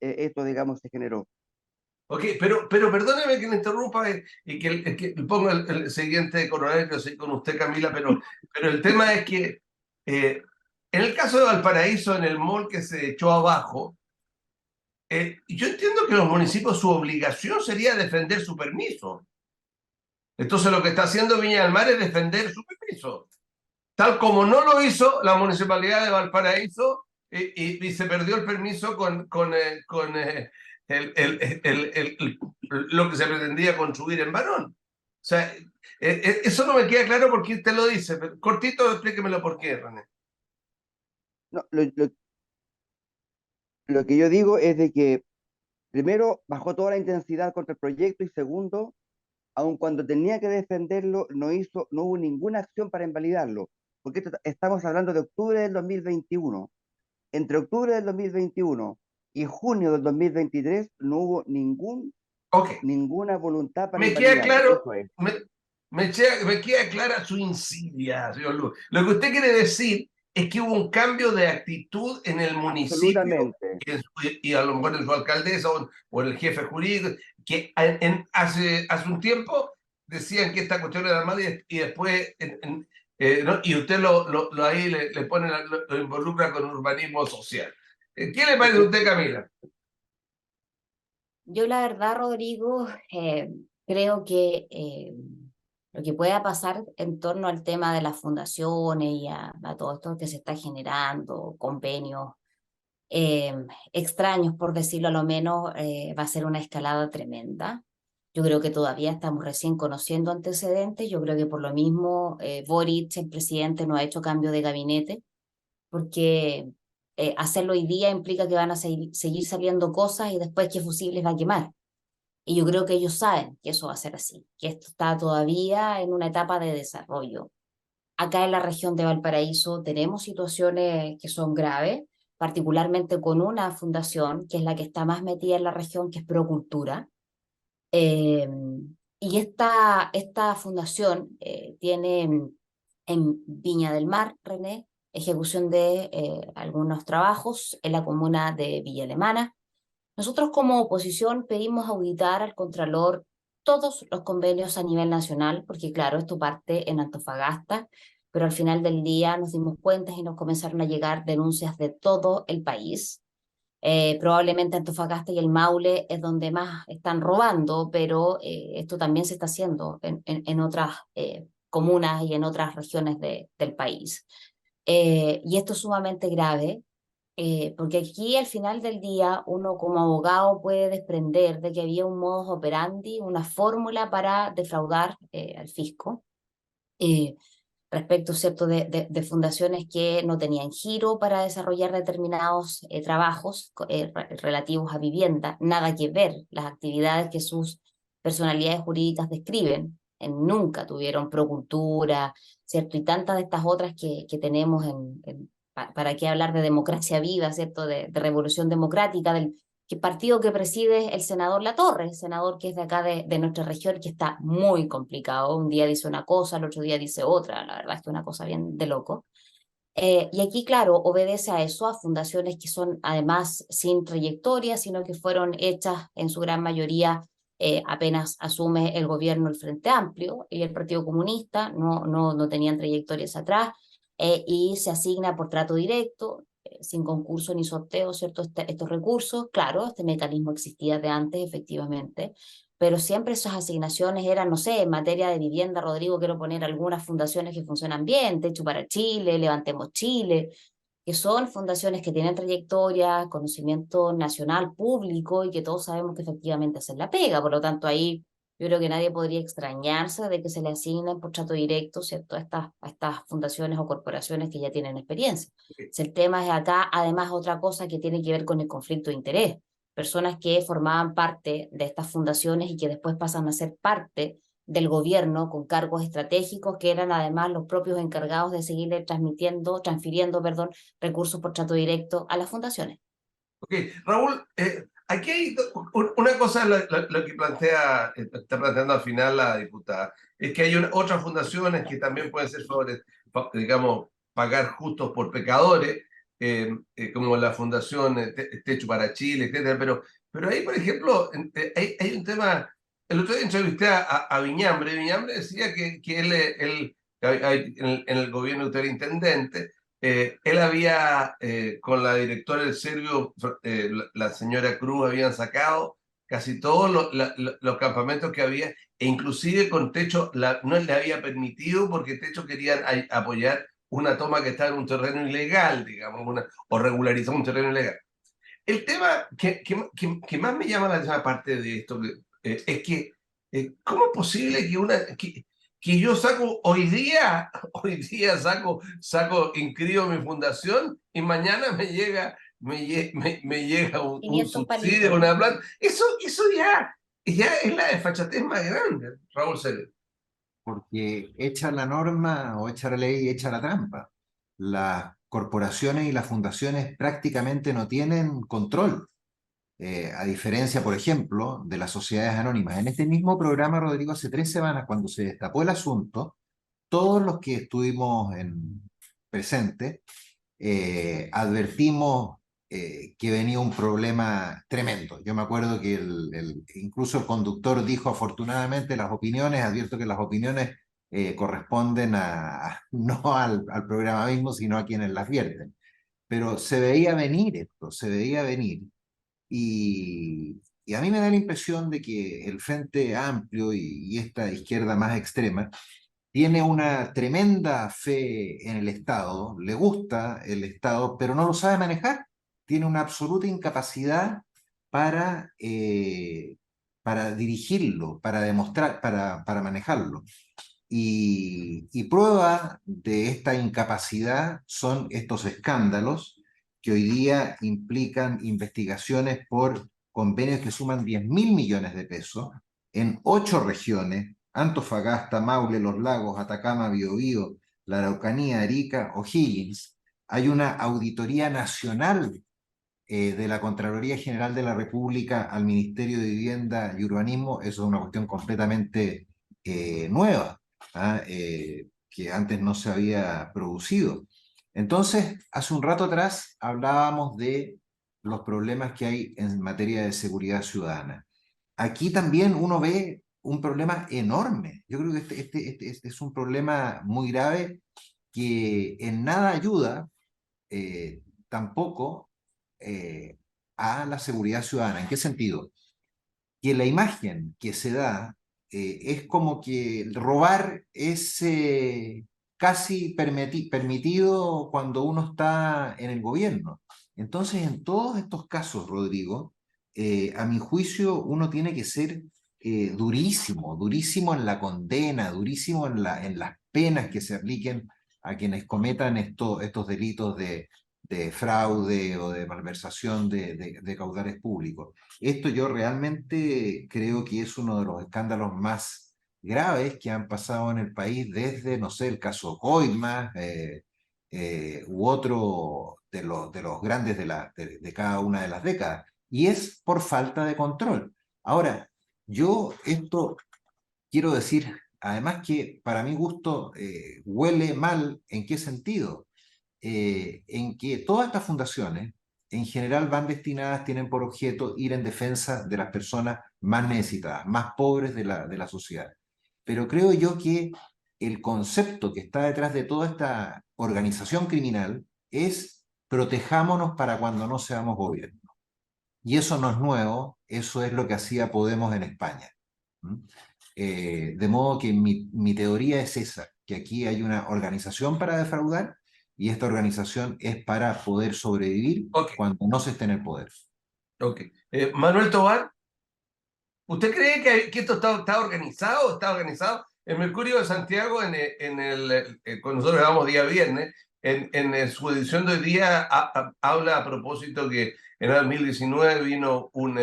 esto, digamos, se generó. Ok, pero perdóneme que le interrumpa y que ponga el siguiente coronario, sí, con usted, Camila, pero el tema es que en el caso de Valparaíso, en el mall que se echó abajo, yo entiendo que los municipios, su obligación sería defender su permiso. Entonces lo que está haciendo Viña del Mar es defender su permiso. Tal como no lo hizo la municipalidad de Valparaíso y se perdió el permiso con lo que se pretendía construir en Barón. O sea, eso no me queda claro por qué usted lo dice. Cortito, explíquemelo por qué, René. No, lo que yo digo es de que, primero, bajó toda la intensidad contra el proyecto y segundo, aun cuando tenía que defenderlo, no hubo ninguna acción para invalidarlo, porque estamos hablando de octubre del 2021. Entre octubre del 2021 y junio del 2023 no hubo Ok, ninguna voluntad para me queda invalidarlo. claro, Eso es. me queda clara su insidia, señor Luz. Lo que usted quiere decir es que hubo un cambio de actitud en el municipio Absolutamente. y a lo mejor en su alcaldesa o en el jefe jurídico, que hace un tiempo decían que esta cuestión era mala y después, ¿no? Y usted ahí le pone, lo involucra con urbanismo social. ¿Qué le parece a usted, Camila? Yo la verdad, Rodrigo, creo que lo que pueda pasar en torno al tema de las fundaciones y a todo esto que se está generando, convenios eh, extraños, por decirlo a lo menos, va a ser una escalada tremenda. Yo creo que todavía estamos recién conociendo antecedentes. Yo creo que por lo mismo Boric, el presidente, no ha hecho cambio de gabinete, porque hacerlo hoy día implica que van a seguir saliendo cosas y después qué fusibles va a quemar. Y yo creo que ellos saben que eso va a ser así, que esto está todavía en una etapa de desarrollo. Acá en la región de Valparaíso tenemos situaciones que son graves, particularmente con una fundación que es la que está más metida en la región, que es Procultura. Eh, y esta fundación tiene en Viña del Mar, René, ejecución de algunos trabajos en la comuna de Villa Alemana. Nosotros como oposición pedimos auditar al Contralor todos los convenios a nivel nacional, porque claro, esto parte en Antofagasta, pero al final del día nos dimos cuenta y nos comenzaron a llegar denuncias de todo el país. Probablemente Antofagasta y el Maule es donde más están robando, pero esto también se está haciendo en otras comunas y en otras regiones del país. Y esto es sumamente grave, porque aquí al final del día uno como abogado puede desprender de que había un modus operandi, una fórmula para defraudar al fisco. Eh, Respecto, ¿cierto?, de fundaciones que no tenían giro para desarrollar determinados trabajos relativos a vivienda, nada que ver las actividades que sus personalidades jurídicas describen, nunca tuvieron procultura, ¿cierto? Y tantas de estas otras que tenemos ¿para qué hablar de democracia viva, ¿cierto?, de revolución democrática, del partido que preside el senador Latorre, el senador que es de acá de nuestra región, que está muy complicado. Un día dice una cosa, el otro día dice otra, la verdad es que es una cosa bien de loco. Y aquí, claro, obedece a eso, a fundaciones que son además sin trayectoria, sino que fueron hechas en su gran mayoría apenas asume el gobierno el Frente Amplio y el Partido Comunista, no tenían trayectorias atrás, y se asigna por trato directo, sin concurso ni sorteo, ¿cierto? Estos recursos, claro, este mecanismo existía de antes, efectivamente, pero siempre esas asignaciones eran, no sé, en materia de vivienda, Rodrigo, quiero poner algunas fundaciones que funcionan bien, Techo para Chile, Levantemos Chile, que son fundaciones que tienen trayectoria, conocimiento nacional, público, y que todos sabemos que efectivamente hacen la pega. Por lo tanto, ahí yo creo que nadie podría extrañarse de que se le asignen por trato directo, ¿cierto?, a estas fundaciones o corporaciones que ya tienen experiencia. Si el tema es acá, además, otra cosa que tiene que ver con el conflicto de interés. Personas que formaban parte de estas fundaciones y que después pasan a ser parte del gobierno con cargos estratégicos que eran además los propios encargados de seguirle transfiriendo, perdón, recursos por trato directo a las fundaciones. Ok, Raúl, aquí hay una cosa, lo que está planteando al final la diputada, es que hay otras fundaciones que también pueden ser digamos, pagar justos por pecadores, como la Fundación Techo para Chile, etcétera, pero ahí, por ejemplo, hay un tema. El otro día entrevisté a Viñambre. Viñambre decía que él en el gobierno usted era intendente. Él había, con la directora del Servio, la señora Cruz, habían sacado casi todos los campamentos que había, e inclusive con Techo no le había permitido porque Techo querían apoyar una toma que estaba en un terreno ilegal, digamos, o regularizar un terreno ilegal. El tema que más me llama la atención, aparte de esto, es que, ¿cómo es posible que yo saco hoy día inscribo mi fundación y mañana me llega un 500 subsidio, palitos. una plata? Eso ya es la desfachatez más grande, Raúl Célez. Porque echa la norma o echa la ley y echa la trampa. Las corporaciones y las fundaciones prácticamente no tienen control. A diferencia, por ejemplo, de las sociedades anónimas. En este mismo programa, Rodrigo, hace 3 semanas, cuando se destapó el asunto, todos los que estuvimos presentes advertimos que venía un problema tremendo. Yo me acuerdo que incluso el conductor dijo, afortunadamente, advierto que las opiniones corresponden no al programa mismo, sino a quienes las vierten. Pero se veía venir esto, se veía venir. Y a mí me da la impresión de que el Frente Amplio y esta izquierda más extrema tiene una tremenda fe en el Estado, le gusta el Estado, pero no lo sabe manejar. Tiene una absoluta incapacidad para dirigirlo, para demostrar, para manejarlo. Y prueba de esta incapacidad son estos escándalos que hoy día implican investigaciones por convenios que suman 10.000 millones de pesos en 8 regiones: Antofagasta, Maule, Los Lagos, Atacama, Biobío, la Araucanía, Arica, O'Higgins. Hay una auditoría nacional de la Contraloría General de la República al Ministerio de Vivienda y Urbanismo. Eso es una cuestión completamente nueva, que antes no se había producido. Entonces, hace un rato atrás hablábamos de los problemas que hay en materia de seguridad ciudadana. Aquí también uno ve un problema enorme. Yo creo que este es un problema muy grave que en nada ayuda tampoco a la seguridad ciudadana. ¿En qué sentido? Que la imagen que se da es como que robar es casi permitido cuando uno está en el gobierno. Entonces, en todos estos casos, Rodrigo, a mi juicio, uno tiene que ser durísimo, durísimo en la condena, durísimo en las penas que se apliquen a quienes cometan estos delitos de fraude o de malversación de caudales públicos. Esto yo realmente creo que es uno de los escándalos más graves que han pasado en el país desde, no sé, el caso Goldman u otro de los grandes de cada una de las décadas. Y es por falta de control. Ahora, yo esto quiero decir, además que para mi gusto huele mal, ¿en qué sentido? En que todas estas fundaciones en general van destinadas, tienen por objeto ir en defensa de las personas más necesitadas, más pobres de la sociedad. Pero creo yo que el concepto que está detrás de toda esta organización criminal es protejámonos para cuando no seamos gobierno. Y eso no es nuevo, eso es lo que hacía Podemos en España. ¿Mm? De modo que mi teoría es esa, que aquí hay una organización para defraudar y esta organización es para poder sobrevivir Ok, cuando no se esté en el poder. ok. Manuel Tobar, ¿usted cree que esto está organizado? ¿Está organizado? El Mercurio de Santiago, cuando nosotros grabamos día viernes, su edición de hoy día habla a propósito que en el 2019 vino un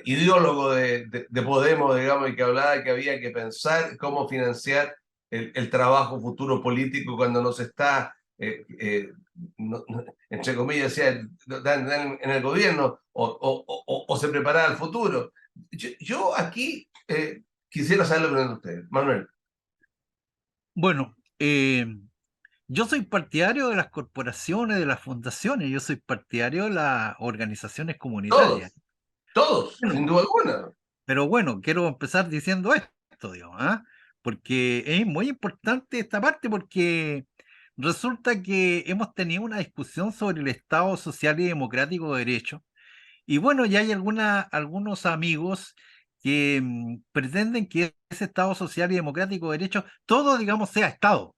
ideólogo de Podemos, digamos, y que hablaba de que había que pensar cómo financiar el trabajo futuro político cuando no se está entre comillas, decía, en el gobierno o se preparaba al futuro. Yo aquí quisiera saber lo que piensan ustedes. Manuel. Bueno, yo soy partidario de las corporaciones, de las fundaciones, yo soy partidario de las organizaciones comunitarias. Todos, Bueno, sin duda alguna. pero bueno, quiero empezar diciendo esto, digamos, ¿ah? Porque es muy importante esta parte porque resulta que hemos tenido una discusión sobre el Estado social y democrático de derecho. Y bueno, ya hay algunos amigos que pretenden que ese Estado social y democrático de derecho, todo, digamos, sea Estado.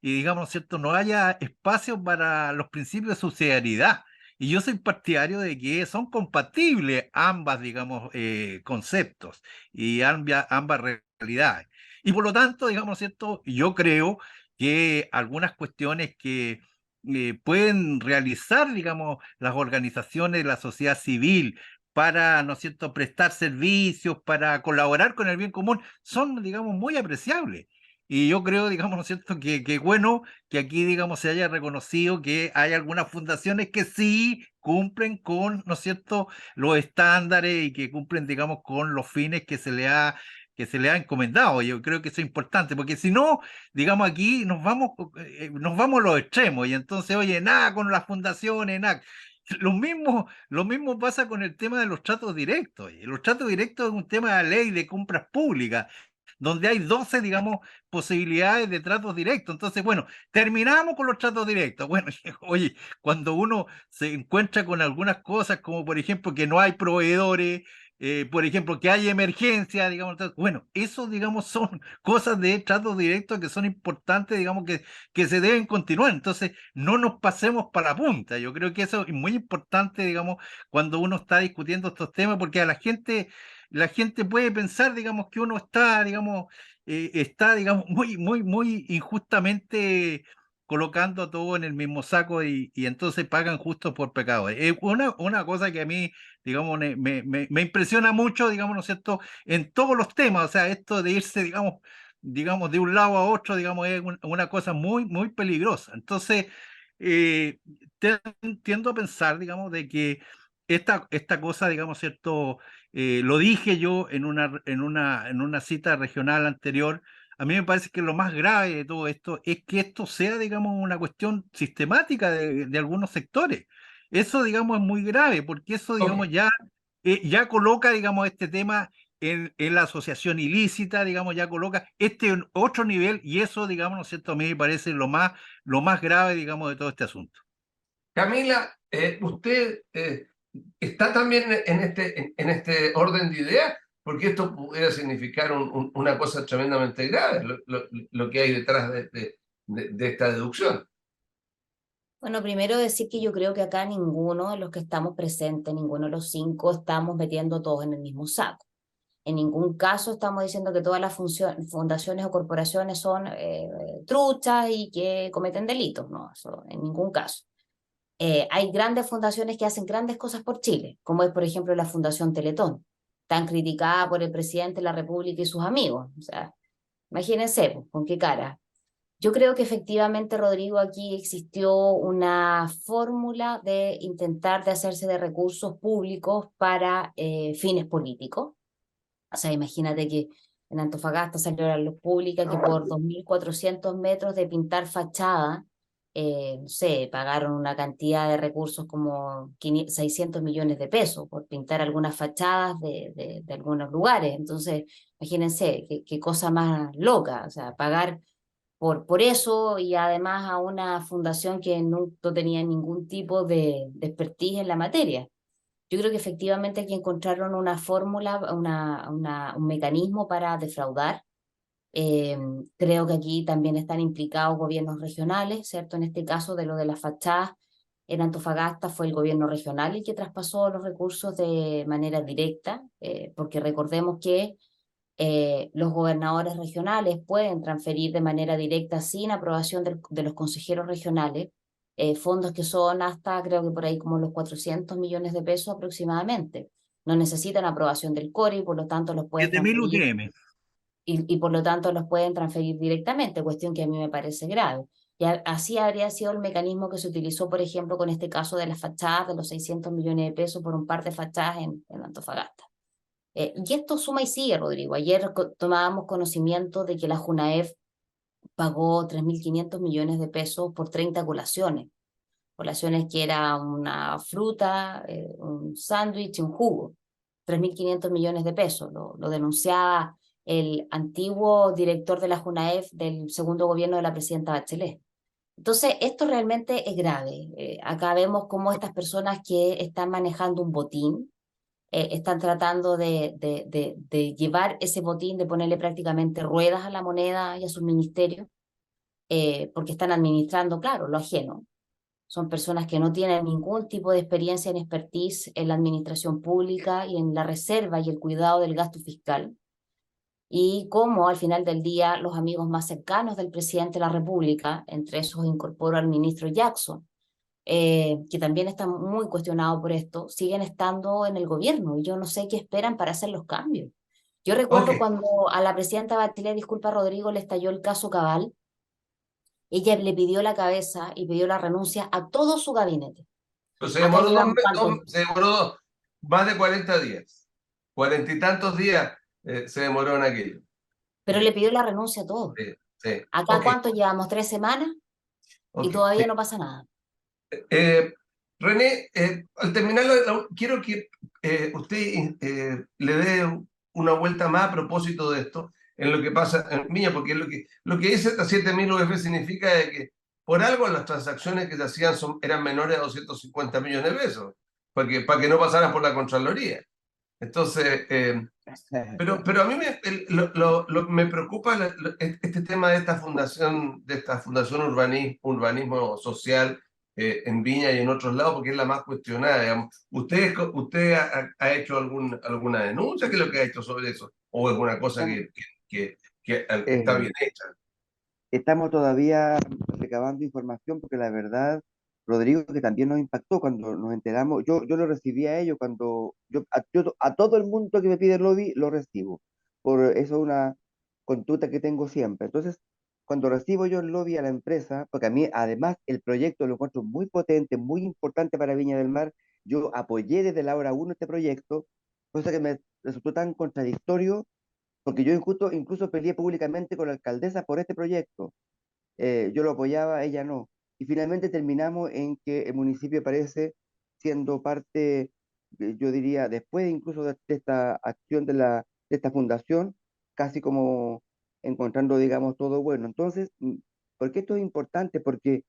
Y digamos, ¿no es cierto?, no haya espacio para los principios de subsidiariedad. Y yo soy partidario de que son compatibles ambas, digamos, conceptos y ambas realidades. Y por lo tanto, digamos, ¿no es cierto?, yo creo que algunas cuestiones que pueden realizar, digamos, las organizaciones de la sociedad civil para, ¿no es cierto?, prestar servicios, para colaborar con el bien común, son, digamos, muy apreciables. Y yo creo, digamos, ¿no es cierto?, que bueno que aquí, digamos, se haya reconocido que hay algunas fundaciones que sí cumplen con, ¿no es cierto?, los estándares y que cumplen, digamos, con los fines que se le ha encomendado. Yo creo que eso es importante, porque si no, digamos, aquí nos vamos a los extremos y entonces, oye, nada con las fundaciones, nada. Lo mismo pasa con el tema de los tratos directos. Y los tratos directos es un tema de la ley de compras públicas donde hay 12, digamos, posibilidades de tratos directos. Entonces, bueno, terminamos con los tratos directos. Bueno, oye, cuando uno se encuentra con algunas cosas, como por ejemplo que no hay proveedores, por ejemplo, que hay emergencia, digamos, entonces, bueno, eso, digamos, son cosas de tratos directos que son importantes, digamos, que se deben continuar. Entonces, no nos pasemos para la punta. Yo creo que eso es muy importante, digamos, cuando uno está discutiendo estos temas, porque a la gente puede pensar, digamos, que uno está, digamos, muy injustamente colocando a todo en el mismo saco y entonces pagan justo por pecado. Es una cosa que a mí, digamos, me impresiona mucho, digamos, ¿no es cierto?, en todos los temas, o sea, esto de irse, digamos, de un lado a otro, digamos, es una cosa muy peligrosa. Entonces, eh, tiendo a pensar, digamos, de que esta cosa, digamos, ¿cierto?, lo dije yo en una cita regional anterior. A mí me parece que lo más grave de todo esto es que esto sea, digamos, una cuestión sistemática de algunos sectores. Eso, digamos, es muy grave, porque eso, Ok, digamos, ya coloca, digamos, este tema en la asociación ilícita, digamos, ya coloca este en otro nivel, y eso, digamos, ¿no es cierto? A mí me parece lo más grave, digamos, de todo este asunto. Camila, usted está también en este orden de ideas, porque esto pudiera significar una cosa tremendamente grave, lo que hay detrás de esta deducción. Bueno, primero decir que yo creo que acá ninguno de los que estamos presentes, ninguno de los cinco, estamos metiendo todos en el mismo saco. En ningún caso estamos diciendo que todas las fundaciones o corporaciones son truchas y que cometen delitos, no, eso en ningún caso. Hay grandes fundaciones que hacen grandes cosas por Chile, como es por ejemplo la Fundación Teletón, tan criticada por el presidente de la República y sus amigos. O sea, imagínense, pues, con qué cara. Yo creo que efectivamente, Rodrigo, aquí existió una fórmula de intentar de hacerse de recursos públicos para fines políticos. O sea, imagínate que en Antofagasta salió a la luz pública que por 2.400 metros de pintar fachada, no sé, pagaron una cantidad de recursos como 600 millones de pesos por pintar algunas fachadas de algunos lugares. Entonces, imagínense qué cosa más loca, o sea, pagar por eso y además a una fundación que no tenía ningún tipo de expertise en la materia. Yo creo que efectivamente aquí encontraron una fórmula, un mecanismo para defraudar. Eh, Creo que aquí también están implicados gobiernos regionales, ¿cierto? En este caso de lo de las fachadas en Antofagasta fue el gobierno regional el que traspasó los recursos de manera directa, porque recordemos que los gobernadores regionales pueden transferir de manera directa sin aprobación de los consejeros regionales fondos que son hasta creo que por ahí como los 400 millones de pesos aproximadamente. No necesitan aprobación del CORE y por lo tanto los pueden 7.000 transferir UTM. y por lo tanto los pueden transferir directamente, cuestión que a mí me parece grave. Y así habría sido el mecanismo que se utilizó, por ejemplo, con este caso de las fachadas, de los 600 millones de pesos por un par de fachadas en Antofagasta. Y esto suma y sigue, Rodrigo. Ayer tomábamos conocimiento de que la Junaef pagó 3.500 millones de pesos por 30 colaciones. Colaciones que era una fruta, un sándwich y un jugo. 3.500 millones de pesos. Lo denunciaba el antiguo director de la Junaef del segundo gobierno de la presidenta Bachelet. Entonces, esto realmente es grave. Acá vemos cómo estas personas que están manejando un botín, están tratando de llevar ese botín, de ponerle prácticamente ruedas a la moneda y a sus ministerios, porque están administrando, claro, lo ajeno. Son personas que no tienen ningún tipo de experiencia ni expertise en la administración pública y en la reserva y el cuidado del gasto fiscal. Y cómo al final del día los amigos más cercanos del presidente de la República, entre esos incorporo al ministro Jackson, que también está muy cuestionado por esto, siguen estando en el gobierno y yo no sé qué esperan para hacer los cambios. Yo Ok, recuerdo cuando a la presidenta Bachelet, disculpa Rodrigo, le estalló el caso Cabal, ella le pidió la cabeza y pidió la renuncia a todo su gabinete. pues Acá llevamos cuántos, se demoró más de 40 días. 40 y tantos días se demoró en aquello. pero le pidió la renuncia a todos. Sí, sí. Acá Ok, cuántos llevamos 3 semanas y ok. todavía Sí. no pasa nada. René, al terminar, quiero que usted le dé una vuelta más a propósito de esto, en lo que pasa en Viña, porque lo que dice esta 7.000 UF significa de que por algo las transacciones que se hacían eran menores a 250 millones de pesos, para que no pasaran por la Contraloría. Entonces, pero a mí me preocupa este tema de esta fundación urbanismo social en Viña y en otros lados, porque es la más cuestionada, digamos. ¿Usted ha hecho alguna denuncia? ¿Qué es lo que ha hecho sobre eso? ¿O alguna cosa Estamos, que está eh, bien hecha? estamos todavía recabando información porque la verdad, Rodrigo, que también nos impactó cuando nos enteramos, yo lo recibí a ellos cuando yo a todo el mundo que me pide el lobby lo recibo. Por eso es una conducta que tengo siempre. Entonces, cuando recibo yo el lobby a la empresa, porque a mí además el proyecto lo encuentro muy potente, muy importante para Viña del Mar, yo apoyé desde la hora uno este proyecto, cosa que me resultó tan contradictorio porque yo incluso peleé públicamente con la alcaldesa por este proyecto. Yo lo apoyaba, ella no. Y finalmente terminamos en que el municipio aparece siendo parte, yo diría, después incluso de esta acción de esta fundación, casi como encontrando, digamos, todo bueno. Entonces, ¿por qué esto es importante? Porque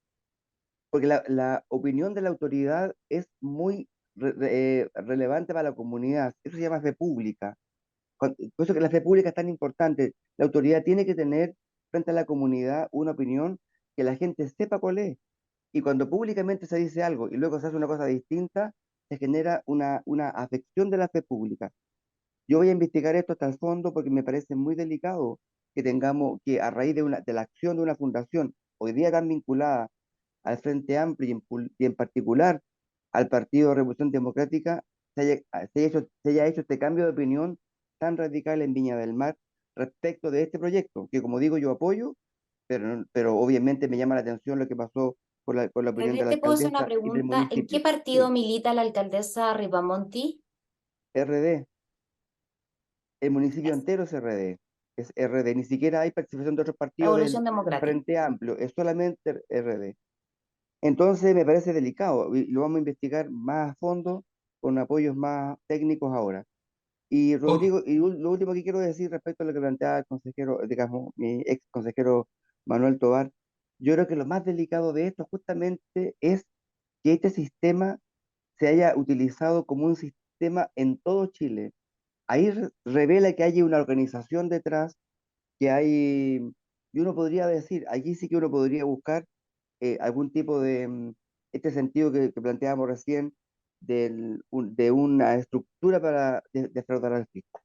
la opinión de la autoridad es muy relevante para la comunidad. Eso se llama fe pública. Por eso que la fe pública es tan importante. La autoridad tiene que tener frente a la comunidad una opinión que la gente sepa cuál es. Y cuando públicamente se dice algo y luego se hace una cosa distinta, se genera una afección de la fe pública. Yo voy a investigar esto hasta el fondo porque me parece muy delicado que tengamos que, a raíz de la acción de una fundación, hoy día tan vinculada al Frente Amplio y en particular al Partido de Revolución Democrática, se haya hecho este cambio de opinión tan radical en Viña del Mar respecto de este proyecto, que como digo yo apoyo, pero obviamente me llama la atención lo que pasó con la opinión Bebé, de la te puedo hacer una alcaldesa y del pregunta. ¿En qué municipio. partido Sí, milita la alcaldesa Ripamonti? RD, el municipio Es entero es RD, es RD, ni siquiera hay participación de otros partidos del Revolución Democrática. Frente Amplio, es solamente RD. Entonces me parece delicado y lo vamos a investigar más a fondo con apoyos más técnicos ahora. Y Ok. Rodrigo, lo último que quiero decir respecto a lo que planteaba el consejero, digamos, mi ex consejero Manuel Tovar, yo creo que lo más delicado de esto justamente es que este sistema se haya utilizado como un sistema en todo Chile. Ahí revela que hay una organización detrás, que hay, y uno podría decir, allí sí que uno podría buscar algún tipo de, este sentido que planteábamos recién, de una estructura para defraudar al fisco.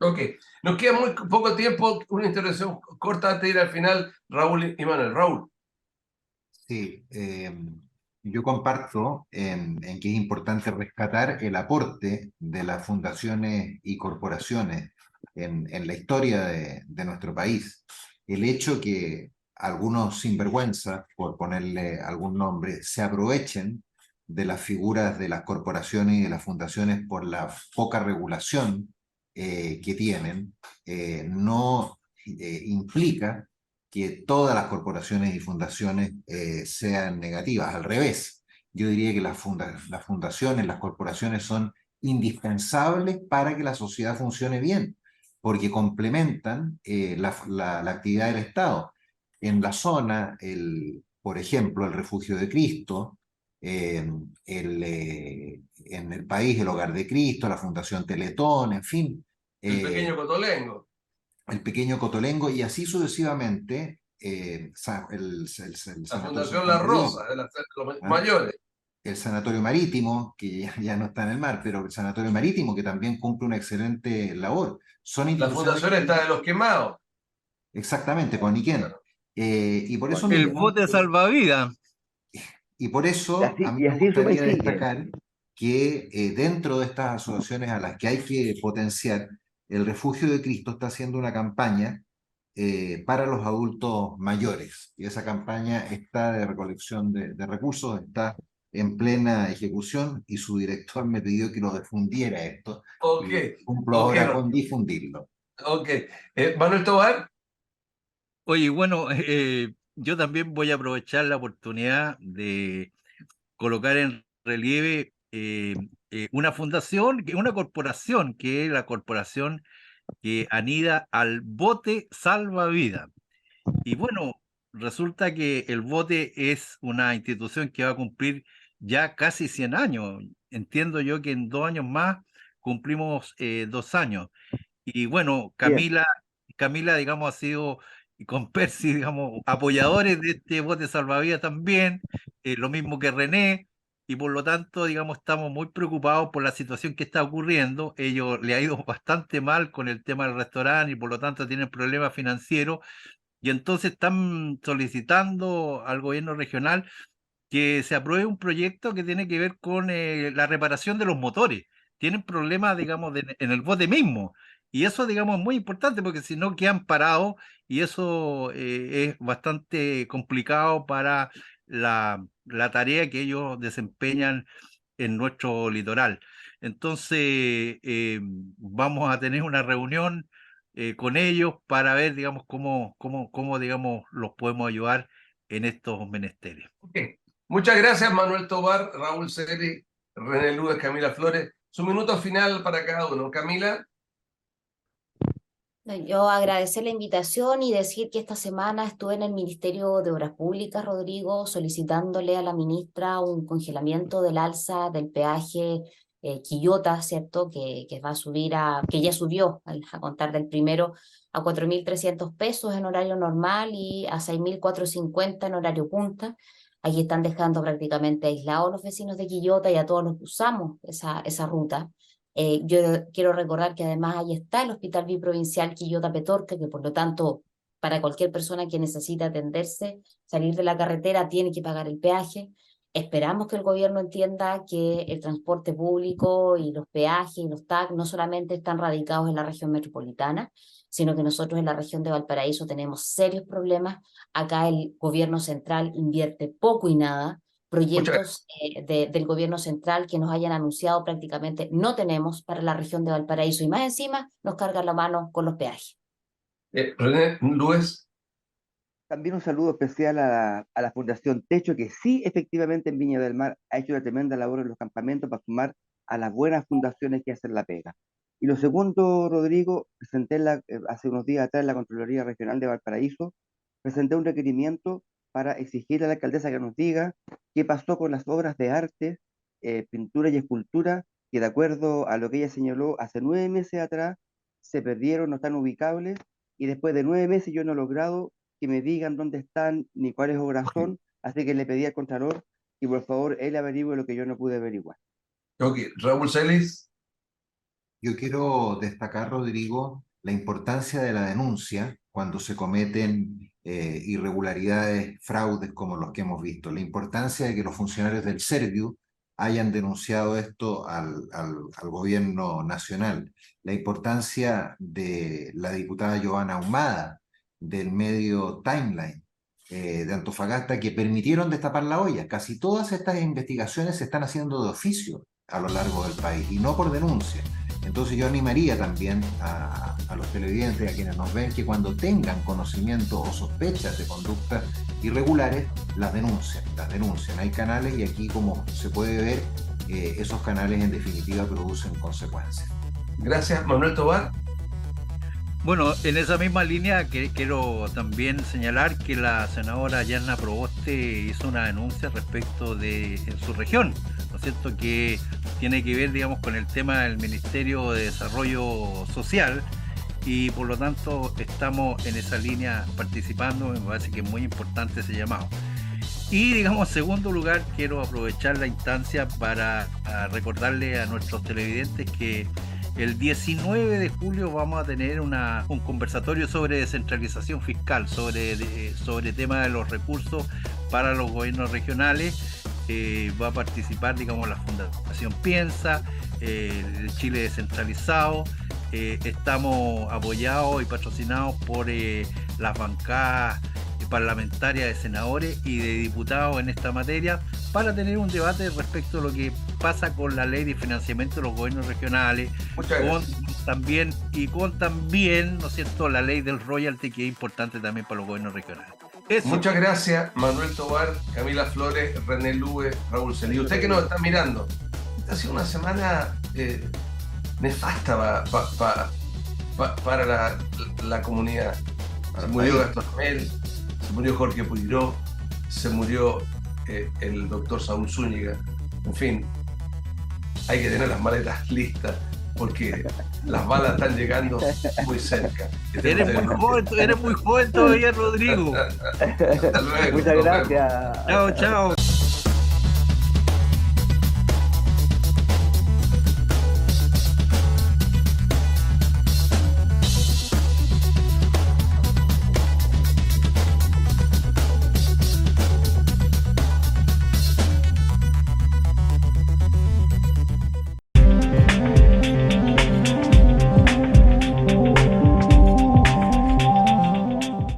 Ok, nos queda muy poco tiempo, una intervención corta antes de ir al final, Raúl y Manuel. Raúl. Sí, yo comparto en que es importante rescatar el aporte de las fundaciones y corporaciones en la historia de nuestro país. El hecho que algunos sinvergüenzas, por ponerle algún nombre, se aprovechen de las figuras de las corporaciones y de las fundaciones por la poca regulación que tienen, no implica que todas las corporaciones y fundaciones sean negativas. Al revés, yo diría que las fundaciones, las corporaciones son indispensables para que la sociedad funcione bien, porque complementan la actividad del Estado. En la zona, por ejemplo, el Refugio de Cristo, eh, en el país el Hogar de Cristo, la Fundación Teletón, en fin, El eh, pequeño Cotolengo, el pequeño Cotolengo y así sucesivamente el la Sanatorio Fundación Santa La Margarita, Rosa, de los ¿ah? mayores, El Sanatorio Marítimo, que ya no está en el mar, pero el Sanatorio Marítimo, que también cumple una excelente labor. Son la instituciones Fundación está de los quemados. exactamente con Iquén. Y por eso El bote salvavidas. y por eso a mí Y me así suma y gustaría sigue. destacar que dentro de estas asociaciones a las que hay que potenciar, el Refugio de Cristo está haciendo una campaña para los adultos mayores. Y esa campaña está de recolección de recursos, está en plena ejecución y su director me pidió que lo difundiera esto Ok, y cumplo ok, ahora con difundirlo. ok. Manuel Tobar, Oye, bueno, yo también voy a aprovechar la oportunidad de colocar en relieve una fundación, una corporación, que es la corporación que anida al bote salvavidas. Y bueno, resulta que el bote es una institución que va a cumplir ya casi 100 años. Entiendo yo que en 2 años más cumplimos 2 años. Y bueno, Bien, Camila, digamos, ha sido, y con Percy, digamos, apoyadores de este bote salvavidas también, lo mismo que René, y por lo tanto, digamos, estamos muy preocupados por la situación que está ocurriendo. Ellos le ha ido bastante mal con el tema del restaurante y por lo tanto tienen problemas financieros, y entonces están solicitando al gobierno regional que se apruebe un proyecto que tiene que ver con la reparación de los motores. Tienen problemas, digamos, en el bote mismo. Y eso, digamos, es muy importante porque si no quedan parados y eso es bastante complicado para la tarea que ellos desempeñan en nuestro litoral. Entonces, vamos a tener una reunión con ellos para ver, digamos, cómo, digamos, los podemos ayudar en estos menesteres. ok. Muchas gracias, Manuel Tobar, Raúl Seri, René Ludes, Camila Flores. Su minuto final para cada uno. Camila. Yo agradecer la invitación y decir que esta semana estuve en el Ministerio de Obras Públicas, Rodrigo, solicitándole a la ministra un congelamiento del alza del peaje Quillota, ¿cierto? Que va a subir que ya subió a contar del primero a 4.300 pesos en horario normal y a 6.450 en horario punta. Aquí están dejando prácticamente aislados los vecinos de Quillota y a todos los que usamos esa ruta. Yo quiero recordar que además ahí está el Hospital Biprovincial Quillota Petorca, que por lo tanto, para cualquier persona que necesite atenderse, salir de la carretera tiene que pagar el peaje. Esperamos que el gobierno entienda que el transporte público y los peajes y los TAC no solamente están radicados en la región metropolitana, sino que nosotros en la región de Valparaíso tenemos serios problemas. Acá el gobierno central invierte poco y nada. Proyectos del gobierno central que nos hayan anunciado prácticamente no tenemos para la región de Valparaíso y más encima nos cargan la mano con los peajes. René Luis. También un saludo especial a la Fundación Techo, que sí, efectivamente en Viña del Mar ha hecho una tremenda labor en los campamentos para sumar a las buenas fundaciones que hacen la pega. Y lo segundo, Rodrigo, presenté hace unos días atrás en la Contraloría Regional de Valparaíso, presenté un requerimiento para exigir a la alcaldesa que nos diga qué pasó con las obras de arte, pintura y escultura, que de acuerdo a lo que ella señaló hace 9 meses atrás, se perdieron, no están ubicables, y después de 9 meses yo no he logrado que me digan dónde están ni cuáles obras son, así que le pedí al Contralor y por favor él averigüe lo que yo no pude averiguar. Ok, Raúl Celis. Yo quiero destacar, Rodrigo, la importancia de la denuncia cuando se cometen irregularidades, fraudes como los que hemos visto. La importancia de que los funcionarios del Serviu hayan denunciado esto al gobierno nacional. La importancia de la diputada Giovanna Ahumada, del medio Timeline, de Antofagasta, que permitieron destapar la olla. Casi todas estas investigaciones se están haciendo de oficio a lo largo del país y no por denuncia. Entonces yo animaría también a los televidentes, a quienes nos ven, que cuando tengan conocimiento o sospechas de conductas irregulares, las denuncien. Hay canales y aquí, como se puede ver, esos canales en definitiva producen consecuencias. Gracias, Manuel Tobar. Bueno, en esa misma línea quiero también señalar que la senadora Yarna Proboste hizo una denuncia respecto de en su región, ¿no es cierto?, que tiene que ver, digamos, con el tema del Ministerio de Desarrollo Social y por lo tanto estamos en esa línea participando. Me parece que es muy importante ese llamado. Y, digamos, en segundo lugar, quiero aprovechar la instancia para recordarle a nuestros televidentes que el 19 de julio vamos a tener un conversatorio sobre descentralización fiscal, sobre tema de los recursos para los gobiernos regionales. Va a participar, digamos, la Fundación Piensa, el Chile Descentralizado. Estamos apoyados y patrocinados por las bancadas parlamentarias de senadores y de diputados en esta materia, para tener un debate respecto a lo que pasa con la ley de financiamiento de los gobiernos regionales, con también, ¿no es cierto?, la ley del royalty, que es importante también para los gobiernos regionales. Eso. Muchas gracias, Manuel Tobar, Camila Flores, René Lube, Raúl Celis. Usted que nos está mirando, esta ha sido una semana nefasta para la comunidad. Se murió Gastón Amel, se murió Jorge Puigdó, se murió el doctor Saúl Zúñiga. En fin, hay que tener las maletas listas porque las balas están llegando muy cerca. Eres muy joven todavía, Rodrigo. Hasta luego. Muchas gracias. Chao.